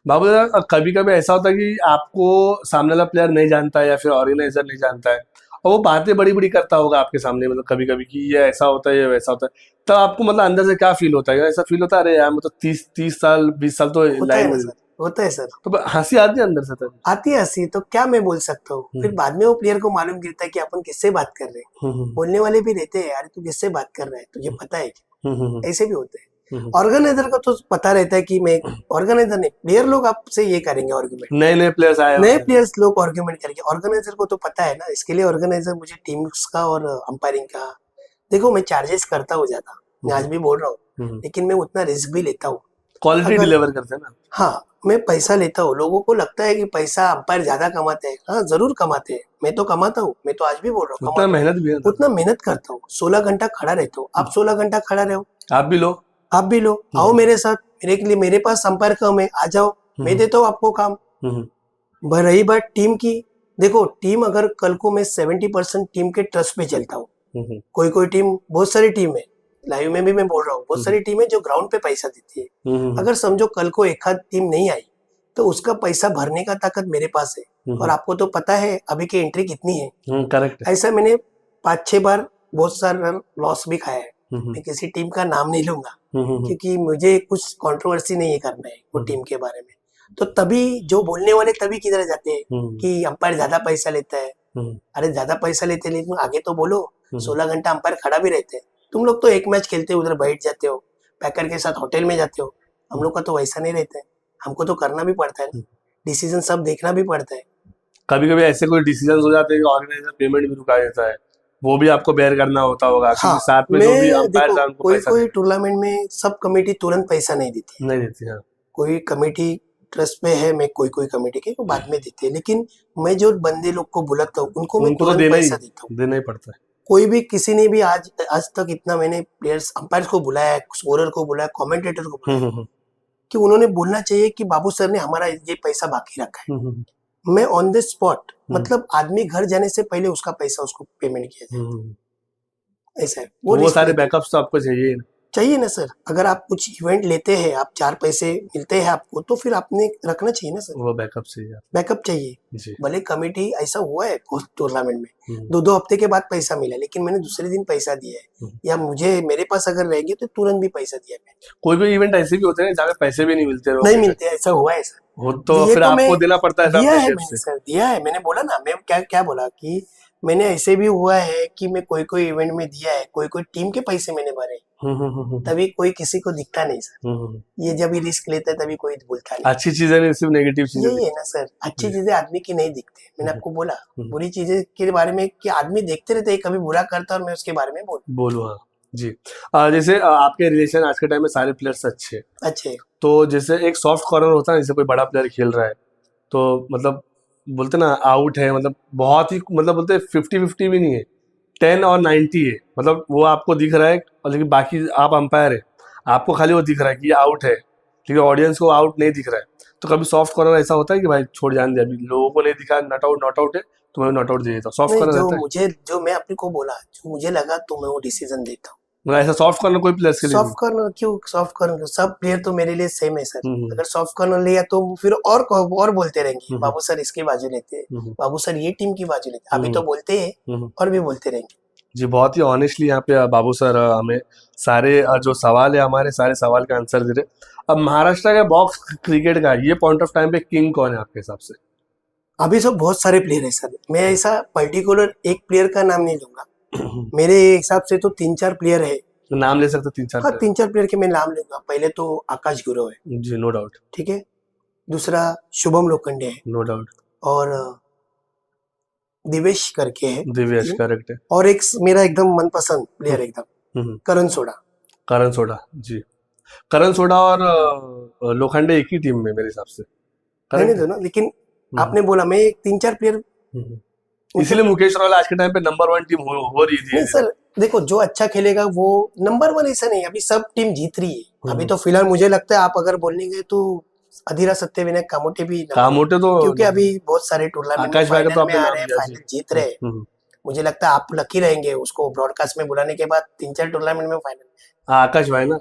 बाबू दादा, कभी कभी ऐसा होता है कि आपको सामने वाला प्लेयर नहीं जानता है या फिर ऑर्गेनाइजर नहीं जानता है, और वो बातें बड़ी बड़ी करता होगा आपके सामने, मतलब कभी कभी कि ये ऐसा होता है, ये वैसा होता है, तब आपको मतलब अंदर से क्या फील होता है? ऐसा फील होता है अरे यार मतलब 30 साल 20 साल तो होता है लाइन ना में, सर, होता है सर, तो हंसी आती है अंदर से तब? आती है हंसी, तो क्या मैं बोल सकता हूँ। फिर बाद में वो प्लेयर को मालूम गिरता है कि अपन किससे बात कर रहे हैं। बोलने वाले भी रहते हैं, यार तू किससे बात कर रहा है, तुझे पता है क्या? ऐसे भी होते हैं। ऑर्गेनाइजर को तो पता रहता है कि मैं, ऑर्गेनाइजर नहीं, प्लेयर लोग आपसे ये करेंगे आर्गुमेंट, नए नए प्लेयर्स आए नए होते हैं। प्लेयर्स लोग आर्गुमेंट करेंगे। ऑर्गेनाइजर को तो पता है ना, इसके लिए ऑर्गेनाइजर मुझे टीम्स का और अंपायरिंग का, देखो मैं चार्जेस करता हूँ ज्यादा, मैं आज भी बोल रहा हूँ, लेकिन मैं उतना रिस्क भी लेता हूँ। क्वालिटी अगर, डिलीवर करते हैं ना। हाँ मैं पैसा लेता हूँ। लोगों को लगता है कि पैसा अंपायर ज्यादा कमाते हैं, हाँ जरूर कमाते हैं, मैं तो कमाता हूँ, मैं तो आज भी बोल रहा हूँ उतना कमाता मेहनत भी है हूँ, ना। उतना मेहनत करता हूँ, 16 घंटा खड़ा रहता हूँ। आप 16 घंटा खड़ा रहो, आप भी लो। आप भी लो, आओ मेरे साथ, मेरे के लिए, मेरे पास अंपायर कम है, आ जाओ, मैं देता हूँ आपको काम। रही बात टीम की, देखो टीम अगर कल को मैं 70% टीम के ट्रस्ट पे चलता हूँ। कोई कोई टीम, बहुत सारी टीम है, लाइव में भी मैं बोल रहा हूँ, बहुत सारी टीम है जो ग्राउंड पे पैसा देती है। अगर समझो कल को एक आध टीम नहीं आई, तो उसका पैसा भरने का ताकत मेरे पास है। और आपको तो पता है अभी की एंट्री कितनी है। करेक्ट। ऐसा मैंने 5-6 बार बहुत सारा लॉस भी खाया है। मैं किसी टीम का नाम नहीं लूंगा, क्योंकि मुझे कुछ कंट्रोवर्सी नहीं करना है वो टीम के बारे में। तो तभी जो बोलने वाले तभी किधर जाते हैं कि अंपायर ज्यादा पैसा लेता है। अरे ज्यादा पैसा लेते, लेकिन आगे तो बोलो, 16 घंटा अंपायर खड़ा भी रहते हैं। तुम लोग तो एक मैच खेलते हो उधर बैठ जाते हो, पैकर के साथ होटल में जाते हो, हम लोग का तो वैसा नहीं रहता है। हमको तो करना भी पड़ता है ना, डिसीजन सब देखना भी पड़ता है। कभी कभी ऐसे कोई डिसीजन हो जाते हैं कि ऑर्गेनाइजर पेमेंट भी रुका देता है, वो भी आपको बेयर करना होता होगा, हाँ, क्योंकि साथ में जो भी मैं अंपायर देखो है उनको कोई पैसा कोई टूर्नामेंट में सब कमेटी तुरंत पैसा नहीं देती है। नहीं देती है। कोई कमेटी ट्रस्ट पे है, मैं कोई कोई कमेटी के वो बाद में देते हैं, लेकिन मैं जो बंदे लोग को बुलाता हूँ उनको मैं उनको तो तुरंत पैसा देता हूँ। देना ही पड़ता है। कोई भी किसी ने भी आज आज तक इतना मैंने प्लेयर्स अंपायर को बुलाया है, स्कोरर को बुलाया, कमेंटेटर को बुलाया, कि उन्होंने बोलना चाहिए कि बाबू सर ने हमारा ये पैसा बाकी रखा है। मैं ऑन द स्पॉट, मतलब आदमी घर जाने से पहले उसका पैसा उसको पेमेंट किया जाए, ऐसा है। वो रिस्क सारे लेते हैं। बैकअप्स तो आपको चाहिए ना। चाहिए ना सर, अगर आप कुछ इवेंट लेते हैं, आप 4 पैसे मिलते हैं आपको, तो फिर आपने रखना चाहिए ना सर, वो बैकअप चाहिए। बैकअप चाहिए। जी। भले कमेटी, ऐसा हुआ है बहुत टूर्नामेंट में 2-2 हफ्ते के बाद पैसा मिला, लेकिन मैंने दूसरे दिन पैसा दिया है, या मुझे मेरे पास अगर रहेगी तो तुरंत भी पैसा दिया मैंने। कोई कोई इवेंट ऐसे भी होते हैं जहाँ पे पैसे भी नहीं मिलते, नहीं मिलते, ऐसा हुआ है सर। वो तो ये फिर तो आपको मैं देना पड़ता है दिया अपने है जेब मैंने से। सर, दिया है मैंने, बोला ना, मैं क्या क्या बोला कि मैंने ऐसे भी हुआ है कि मैं कोई कोई इवेंट में दिया है, कोई कोई टीम के पैसे मैंने भरे, तभी कोई किसी को दिखता नहीं सर। ये जब ही रिस्क लेता है तभी कोई बोलता नहीं। अच्छी चीजें नहीं, सिर्फ नेगेटिव चीजें। यही है ना सर, अच्छी चीजें आदमी की नहीं दिखते। मैंने आपको बोला बुरी चीजें के बारे में कि आदमी देखते रहते हैं, कभी बुरा करता और मैं उसके बारे में बोलूँ। हाँ जी। जैसे आपके रिलेशन आज के टाइम में सारे प्लेयर्स अच्छे, तो जैसे एक सॉफ्ट कॉर्नर होता है, जैसे कोई बड़ा प्लेयर खेल रहा है तो मतलब बोलते ना आउट है, मतलब बहुत ही, मतलब बोलते 50-50 भी नहीं है, 10 और 90 है, मतलब वो आपको दिख रहा है, और लेकिन बाकी आप अंपायर है, आपको खाली वो दिख रहा है कि ये आउट है, लेकिन ऑडियंस को आउट नहीं दिख रहा है। तो कभी सॉफ्ट कॉर्नर ऐसा होता है कि भाई छोड़ जान दे, अभी लोगों को नहीं दिखा, नॉट आउट है तो मैं नॉट आउट दे देता हूँ, सॉफ्ट कॉर्नर रहता है? मुझे, जो मैं अपने को बोला, जो मुझे लगा तो मैं वो डिसीजन देता हूँ। मतलब ऐसा सॉफ्ट कॉर्नर कोई प्लेयर्स के लिए सॉफ्ट कॉर्नर क्यों? सॉफ्ट कॉर्नर सब प्लेयर तो मेरे लिए सेम है सर। अगर सॉफ्ट कॉर्नर लिया तो फिर और बोलते रहेंगे बाबू सर इसकी बाजू लेते हैं, बाबू सर ये टीम की बाजू लेते हैं, अभी तो बोलते हैं और भी बोलते रहेंगे। जी, बहुत ही ऑनेस्टली यहाँ पे बाबू सर हमें सारे जो सवाल है हमारे सारे सवाल का आंसर दे रहे। अब महाराष्ट्र का बॉक्स क्रिकेट का ये पॉइंट ऑफ टाइम पे किंग कौन है आपके हिसाब से? अभी सब बहुत सारे प्लेयर है सर, मैं ऐसा पर्टिकुलर एक प्लेयर का नाम नहीं लूंगा। मेरे हिसाब से तो 3-4 प्लेयर है। तो नाम ले सकते 3-4? हाँ 3-4 प्लेयर के मैं नाम लूंगा। पहले तो आकाश गुरव है जी, नो डाउट। ठीक है, दूसरा शुभम लोखंडे है, नो डाउट, और दिवेश करके है, दिवेश करेक्ट है, और एक मेरा एकदम मनपसंद प्लेयर एकदम करण सोडा। करण सोडा जी, करण सोडा और लोखंडे एक ही टीम में मेरे हिसाब से। रहने दो ना, लेकिन आपने बोला मैं 3-4 प्लेयर, इसलिए मुकेश रॉयल आज के टाइम पे नंबर 1 टीम हो रही थी। नहीं सर देखो, जो अच्छा खेलेगा वो नंबर 1 ऐसा नहीं, अभी सब टीम जीत रही है। अभी तो फिलहाल मुझे लगता है आप अगर बोलने गए तो अधीरा सत्यविनायक कामोटे भी, कामोटे तो क्योंकि अभी बहुत सारे टूर्नामेंट आकाश भाई का तो में आ रहे हैं, फाइनल जीत रहे हैं। मुझे लगता है आप लकी रहेंगे उसको ब्रॉडकास्ट में बुलाने के बाद 3-4 टूर्नामेंट में फाइनल। आकाश भाई ना,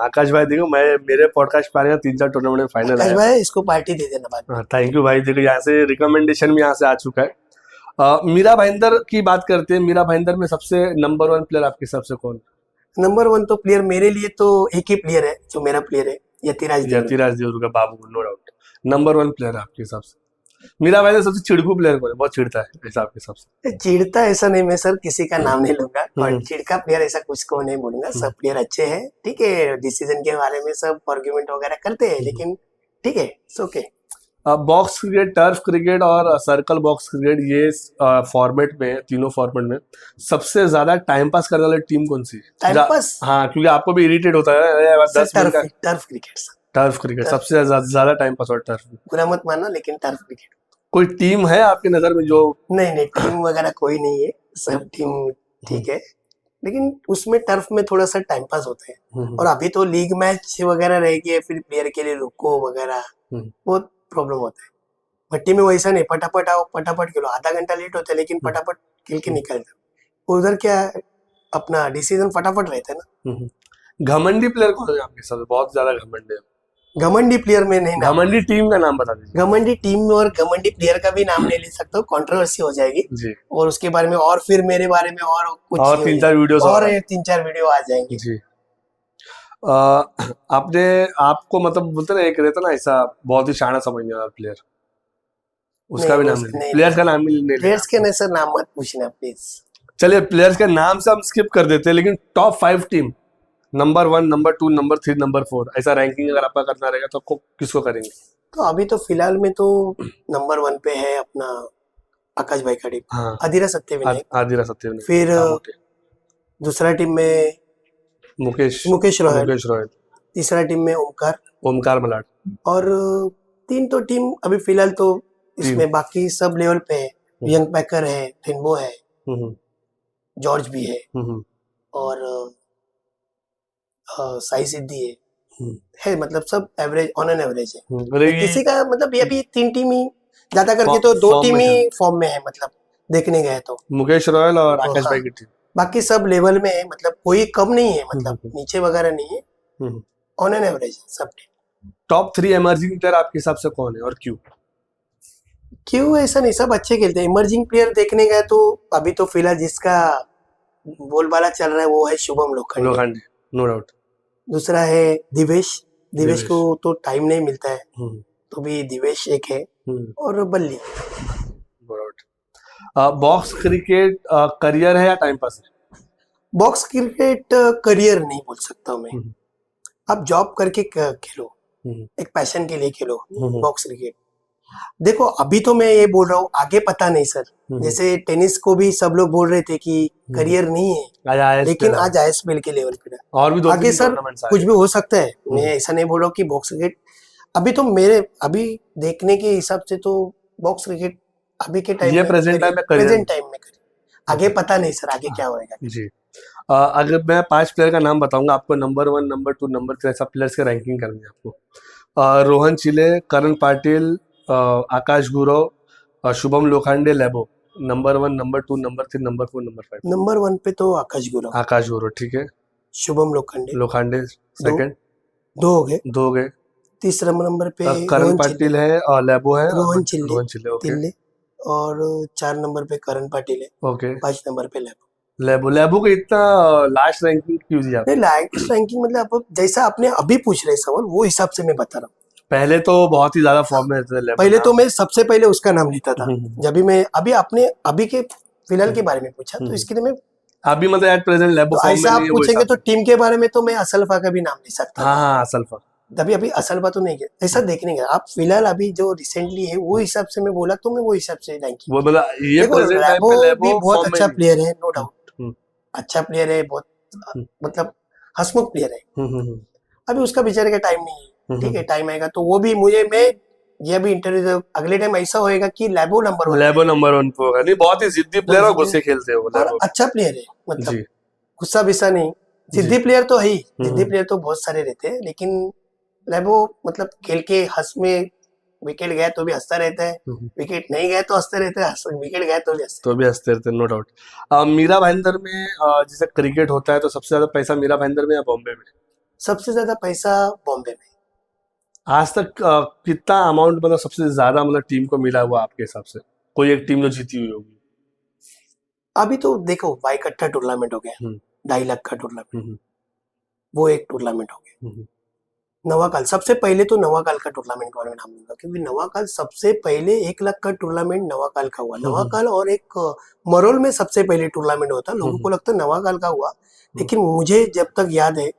आकाश भाई देखो मैं मेरे पॉडकास्ट पे आ रहा 3-4 टूर्नामेंट में फाइनल आकाश भाई इसको पार्टी दे देना बाद में। थैंक यू भाई, देखो यहाँ से रिकमेंडेशन भी यहाँ से आ चुका है। मीरा भाईंदर की बात करते हैं। मीरा भाईंदर में सबसे नंबर 1 प्लेयर आपके हिसाब से कौन? नंबर 1 तो प्लेयर मेरे लिए तो एक ही प्लेयर है जो मेरा प्लेयर है, यतिराज देवगन। यतिराज देवगन का बाबू, नो डाउट नंबर 1 प्लेयर है आपके हिसाब से। मीरा भाईंदर सबसे चिड़कू प्लेयर कौन है? बहुत चिढ़ता है ऐसा आपके हिसाब से? चिढ़ता ऐसा नहीं, मैं सर किसी का नाम नहीं लूंगा और हम्म, चिढ़का प्लेयर ऐसा कुछ को नहीं बोलूंगा। सब प्लेयर अच्छे हैं, ठीक है। डिसीजन के बारे में सब आर्ग्यूमेंट वगैरह करते हैं, लेकिन ठीक है, it's okay. Box cricket, turf cricket और सर्कल बॉक्स क्रिकेट, ये फॉर्मेट में, तीनों फॉर्मेट में सबसे ज्यादा टाइम पास करने वाली टीम कौन सी है? टाइम पास हाँ, क्योंकि आपको भी इरिटेट होता है अरे यार, सर 10 मिनट का। Turf cricket sir. Turf cricket सबसे ज्यादा टाइम पास और टर्फ। बुरा मत मानना, लेकिन टर्फ क्रिकेट। कोई टीम है आपकी नजर में जो? नहीं, टीम वगैरह कोई नहीं है, सब टीम ठीक है, लेकिन उसमें टर्फ में थोड़ा सा टाइम पास होता है। और अभी तो लीग मैच वगैरह रह गए, फिर प्लेयर के लिए रुको वगैरह, बहुत प्रॉब्लम होता है। भट्टी में वैसा नहीं, फटाफट आओ फटाफट खेलो, आधा घंटा लेट होता है लेकिन फटाफट खेल के निकल जाओ। उधर क्या है, अपना डिसीजन फटाफट रहता है ना। घमंडी प्लेयर कौन है आपके साथ? बहुत ज्यादा घमंडी है। घमंडी प्लेयर में नहीं नाम, घमंडी टीम का नाम बता दीजिए। घमंडी टीम और घमंडी प्लेयर का भी नाम नहीं ले सकता हूँ, कंट्रोवर्सी हो जाएगी जी। और उसके बारे में और फिर मेरे बारे में और कुछ और 3-4 वीडियोस और 3-4 वीडियो आ जाएंगे। जी। आपने, आपको मतलब बोलते ना, एक रहता ना ऐसा बहुत ही शाना समझने वाला प्लेयर, उसका भी नाम नहीं, प्लेयर्स का नाम नहीं, प्लेयर्स के नहीं सर, नाम मत पूछना प्लीज। चलिए, प्लेयर्स के नाम से हम स्किप कर देते हैं, लेकिन top 5 team, number 1, number 2, number 3, number 4, ऐसा रैंकिंग अगर आपका करना रहेगा तो आपको किसको करेंगे? तो अभी तो फिलहाल में तो नंबर 1 पे है अपना आकाश भाई खड़ी, हाँ, आदिरा सत्यविनायक, आदिरा सत्यविनायक, फिर दूसरा टीम में मुकेश रोहित, तीसरा टीम में ओमकार मलाड, और 3 तो टीम अभी फिलहाल तो इसमें, बाकी सब लेवल पे है। यंग पैकर है, रेनबो है, जॉर्ज भी और साई सिद्धि है, मतलब सब एवरेज, ऑन एन एवरेज है। किसी का मतलब ये भी 3 टीम ही ज्यादा करके तो 2 टीम ही फॉर्म में है, मतलब देखने गए तो मुकेश रॉयल और आकाश भाई की टीम। बाकी सब लेवल में है, मतलब कोई कम नहीं है, मतलब नीचे वगैरह नहीं है, ऑन एन एवरेज है सब टीम। टॉप 3 इमर्जिंग प्लेयर आपके हिसाब से कौन है और क्यों? क्यों ऐसा नहीं, सब अच्छे खेलते हैं। इमर्जिंग प्लेयर देखने गए तो अभी तो फिलहाल जिसका बोलबाला चल रहा है वो है शुभम लोखंडे, नो डाउट। दूसरा है दिवेश को तो टाइम नहीं मिलता है, तो भी दिवेश एक है, और बल्ली। बॉक्स क्रिकेट करियर है या टाइम पास है? बॉक्स क्रिकेट करियर नहीं बोल सकता मैं, आप जॉब करके खेलो, एक पैशन के लिए खेलो बॉक्स क्रिकेट। देखो अभी तो मैं ये बोल रहा हूँ, आगे पता नहीं सर। जैसे टेनिस को भी सब लोग बोल रहे थे कि करियर नहीं है, लेकिन आज ISPL के लेवल पे और भी आगे सर कुछ भी हो सकता है। मैं ऐसा नहीं बोल रहा हूँ कि बॉक्स क्रिकेट अभी तो मेरे अभी देखने के हिसाब से तो बॉक्स क्रिकेट अभी के टाइम में, प्रेजेंट टाइम में आगे पता नहीं सर, आगे क्या होएगा जी। अगर मैं 5 प्लेयर का नाम बताऊंगा आपको, नंबर 1, नंबर 2, नंबर 3, ऐसा प्लेयर्स की रैंकिंग करनी है आपको। रोहन चिले, करण पाटिल, आकाश गुरव, शुभम लोखंडे, लेबो। Number 1, number 2, number 3, number 4, number 5। Number 1 पे तो आकाश गुरव, ठीक है। शुभम लोखंडे सेकंड, 2 हो गए। तीसरा नंबर पे करण पाटिल है और लेबो है, रोहन चिल्ले, ओके। और 4 नंबर पे करण पाटिल है, ओके। 5 नंबर पे लेबो को इतना लास्ट रैंकिंग क्यों दिया? लास्ट रैंकिंग मतलब आप जैसा आपने अभी पूछ रहे सवाल, वो हिसाब से मैं बता रहा हूँ। पहले तो बहुत ही ज्यादा फॉर्म में रहते थे, पहले तो मैं सबसे पहले उसका नाम लेता था। जब भी मैं अभी आपने अभी के फिलहाल के बारे में पूछा, तो इसके लिए मैं अभी मतलब एट प्रेजेंट लेबो तो ऐसा आप पूछेंगे तो टीम के बारे में तो मैं असलफा का भी नाम ले सकता हूँ। हाँ, असलफा तभी अभी असलफा तो नहीं है, ऐसा देखने का आप फिलहाल अभी जो रिसेंटली है वो हिसाब से मैं बोला, तो मैं वो हिसाब से रैंकिंग, वो मतलब ये प्रेजेंट टाइम पे लेबो भी बहुत अच्छा प्लेयर है, नो डाउट अच्छा प्लेयर है, बहुत मतलब हंसमुख प्लेयर है। अभी उसका बेचारे का टाइम नहीं है, ठीक है, टाइम आएगा तो वो भी मैं ये भी इंटरव्यू अगले टाइम ऐसा होएगा कि लेबो नंबर 1 पे होगा। नहीं, बहुत ही जिद्दी प्लेयर और गुस्से खेलते हैं वो, और अच्छा प्लेयर है, मतलब गुस्सा बिस्सा नहीं। जिद्दी प्लेयर तो है ही, जिद्दी प्लेयर तो बहुत सारे रहते हैं, लेकिन लेबो मतलब खेल के हंस में, विकेट गया तो भी हंसता रहता है, विकेट नहीं गया तो हंसते रहते हैं, विकेट गया तो भी हंसते रहते हैं, नो डाउट। मीरा भाईंदर में जैसे क्रिकेट होता है तो सबसे ज्यादा पैसा मीरा भाईंदर में या बॉम्बे में? सबसे ज्यादा पैसा बॉम्बे में। आज तक कितना अमाउंट मतलब सबसे ज्यादा मतलब टीम को मिला हुआ आपके हिसाब से? कोई एक टीम जो जीती हुई होगी? अभी तो देखो वाईकट्टा टूर्नामेंट हो गया, 2.5 लाख का टूर्नामेंट, वो एक टूर्नामेंट हो गया। नवाकाल, सबसे पहले तो नवाकाल का टूर्नामेंट के बारे में नाम लूंगा, क्योंकि नवाकाल सबसे पहले 1 लाख का टूर्नामेंट नवाकाल का हुआ। नवाकाल और एक मरोल में सबसे पहले टूर्नामेंट होता, लोगों को लगता है नवाकाल का हुआ, लेकिन मुझे जब तक याद है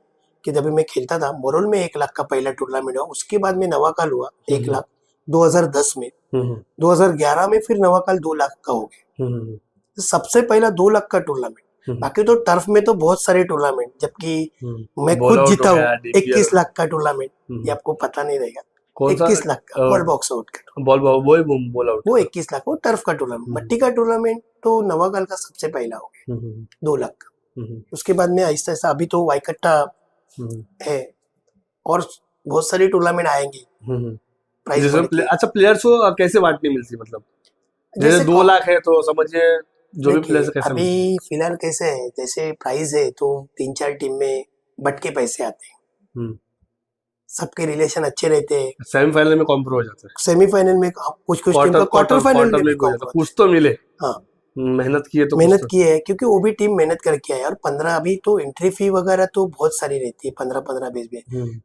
कि जब मैं खेलता था मरोल में 1 लाख का पहला टूर्नामेंट हुआ, उसके बाद में नवाकाल हुआ 1 लाख 2010 में, 2011 में फिर नवाकाल 2 लाख का हो गया। सबसे पहला 2 लाख का टूर्नामेंट। बाकी तो टर्फ में तो बहुत सारे टूर्नामेंट, जबकि मैं बॉल खुद आउट जीता हो हूँ गया, DPL 21 लाख का टूर्नामेंट, ये आपको पता नहीं रहेगा। कौन सा 21 लाख का बॉल बॉक्स आउट का, बॉल बॉल आउट वो 21 लाख, वो टर्फ का टूर्नामेंट। मट्टी का टूर्नामेंट तो नवाकाल का सबसे पहला हो गया 2 लाख का। उसके बाद में आहिस्ता आहिस्ता अभी तो वाईकट्टा है और बहुत सारे टूर्नामेंट आएंगे। प्राइस जिसमें अच्छा प्लेयर्स को कैसे बांटनी मिलती, मतलब जैसे 2 लाख है तो समझिए जो भी प्लेयर्स कैसे अभी फिलहाल कैसे है, जैसे प्राइज है तो 3-4 टीम में बट के पैसे आते हैं, सबके रिलेशन अच्छे रहते हैं, सेमीफाइनल में कॉम्प्रो हो जाता है, सेमीफाइनल में कुछ टीम का क्वार्टर फाइनल में भी हो जाता है, कुछ तो मिले। हाँ, मेहनत की है तो मेहनत की है, क्योंकि वो भी टीम मेहनत करके आए। और 15 अभी तो एंट्री फी वगैरह तो बहुत सारी रहती है, 15-15 20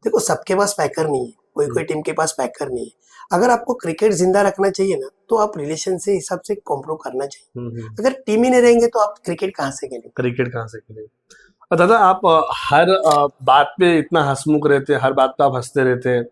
देखो सबके पास पैकर नहीं है, कोई टिम के पास पैकर नहीं है। अगर आपको क्रिकेट जिंदा रखना चाहिए ना, तो आप रिलेशन से हिसाब से कॉम्प्रो करना चाहिए। अगर टीम ही नहीं रहेंगे तो आप क्रिकेट कहाँ से खेलेंगे? और दादा आप हर बात पे इतना हंसमुख रहते हैं, हर बात पे आप हंसते रहते हैं,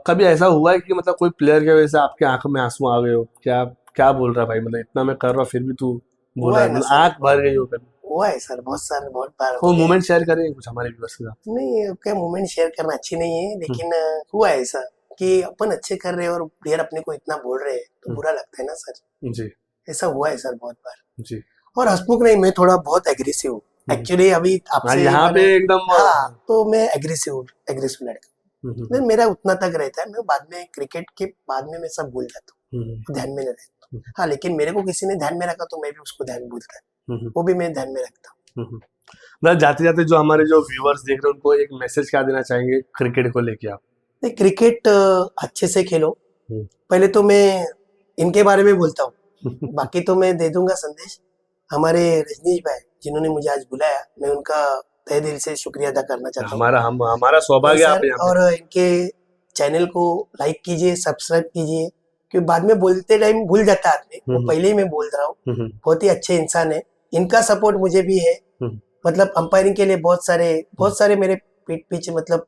कभी ऐसा हुआ है कि मतलब कोई प्लेयर की वजह से आपके आंखों में आंसू आ गए हो? क्या क्या बोल रहा है भाई, मतलब इतना मैं कर रहा हूँ फिर भी तू बोल रहा है, मतलब आंख भर गई हो कभी? हुआ है सर, बहुत बार वो मोमेंट शेयर करेंगे कुछ हमारे व्यूअर्स के साथ? नहीं, क्या मोमेंट शेयर करना अच्छी नहीं है, लेकिन हुआ है ऐसा कि अपन अच्छे कर रहे हैं और प्लेयर अपने को इतना बोल रहे हैं तो बुरा लगता है ना सर जी। ऐसा हुआ है सर बहुत बार जी। और हंसमुख नहीं, मैं थोड़ा बहुत एग्रेसिव हूँ एक्चुअली। अभी आपसे यहाँ पे एकदम हाँ, तो मैं एग्रेसिव लड़का, मेरा उतना तक रहता है। मैं बाद में क्रिकेट के बाद में मैं सब भूल जाता हूँ, ध्यान में नहीं रहता। हाँ, लेकिन मेरे को किसी ने ध्यान में रखा तो मैं भी उसको ध्यान भूलता है, वो भी मैं ध्यान में रखता हूँ। जाते जाते जो हमारे जो व्यूअर्स देख रहे हैं उनको एक मैसेज क्या देना चाहेंगे क्रिकेट को लेके आप? क्रिकेट अच्छे से खेलो, पहले तो मैं इनके बारे में बोलता हूँ, बाकी तो मैं दे दूंगा संदेश। हमारे रजनीश भाई जिन्होंने मुझे आज बुलाया, मैं उनका तहे दिल से शुक्रिया अदा करना चाहता हूँ। हमारा सौभाग्य आप यहाँ पे। और इनके चैनल को लाइक कीजिए, सब्सक्राइब कीजिए, क्योंकि बाद में बोलते टाइम भूल जाता है आदमी, वो पहले ही मैं बोल रहा हूँ। बहुत ही अच्छे इंसान है, इनका सपोर्ट मुझे भी है। मतलब अंपायरिंग के लिए बहुत सारे मेरे पीठ पीछे, मतलब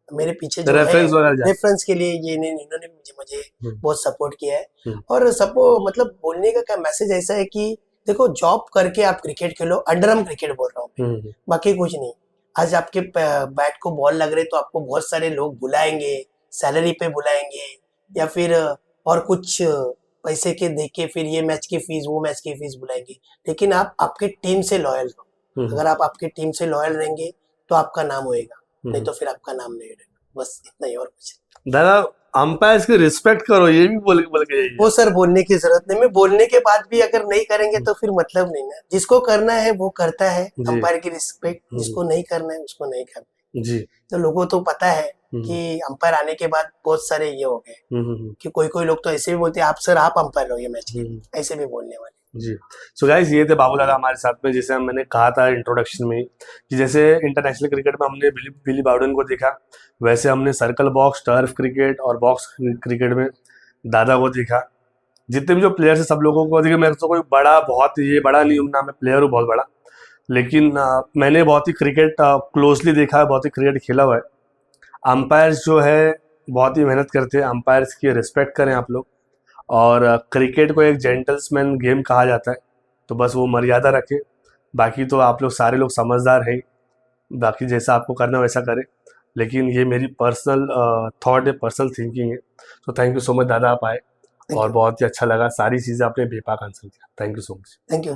मेरे पीछे जो रेफरेंस के लिए ये इन्होंने मुझे बहुत सपोर्ट किया है। और मतलब बोलने का क्या मैसेज ऐसा है कि देखो, जॉब करके आप क्रिकेट खेलो, अंडरआर्म क्रिकेट बोल रहा हूँ, बाकी कुछ नहीं। आज आपके बैट को बॉल लग रहे तो आपको बहुत सारे लोग बुलाएंगे, सैलरी पे बुलाएंगे, या फिर और कुछ पैसे के देके फिर ये मैच की फीस, वो मैच की फीस बुलाएंगे। लेकिन आप आपके टीम से लॉयल रहो। अगर आप आपके टीम से लॉयल रहेंगे तो आपका नाम होएगा, नहीं तो फिर आपका नाम नहीं रहेगा। बस इतना ही, और कुछ दादा। अंपायर्स की रिस्पेक्ट करो, ये भी बोल के वो सर बोलने की जरूरत नहीं। मैं बोलने के बाद भी अगर नहीं करेंगे तो फिर मतलब नहीं ना। जिसको करना है वो करता है, अंपायर की रिस्पेक्ट। जिसको नहीं करना है उसको नहीं करना जी। तो लोगों तो पता है कि अंपायर आने के बाद बहुत सारे ये हो गए कि कोई लोग तो ऐसे भी बोलते हैं, आप सर आप अंपायर रहो ये मैच के, ऐसे भी बोलने वाले। जी। सो गाइस, ये थे बाबू दादा हमारे साथ में। जैसे मैंने कहा था इंट्रोडक्शन में कि जैसे इंटरनेशनल क्रिकेट में हमने बिली बाउडन को देखा, वैसे हमने सर्कल बॉक्स, टर्फ क्रिकेट और बॉक्स क्रिकेट में दादा को देखा। जितने भी जो प्लेयर्स है सब लोगों को देखा। मेरे तो कोई बहुत ये बड़ा नहीं हूँ ना, मैं प्लेयर हूँ बहुत बड़ा, लेकिन मैंने बहुत ही क्रिकेट क्लोजली देखा है, बहुत ही क्रिकेट खेला हुआ है। अंपायर्स जो है बहुत ही मेहनत करते हैं, अंपायर्स की रिस्पेक्ट करें आप लोग। और क्रिकेट को एक जेंटल्समैन गेम कहा जाता है, तो बस वो मर्यादा रखें। बाकी तो आप लोग सारे लोग समझदार हैं, बाकी जैसा आपको करना वैसा करें। लेकिन ये मेरी पर्सनल थॉट है, पर्सनल थिंकिंग है। तो थैंक यू सो मच दादा, आप आए और बहुत ही अच्छा लगा, सारी चीज़ें आपने बेपाक आंसर किया। Thank you so much. Thank you.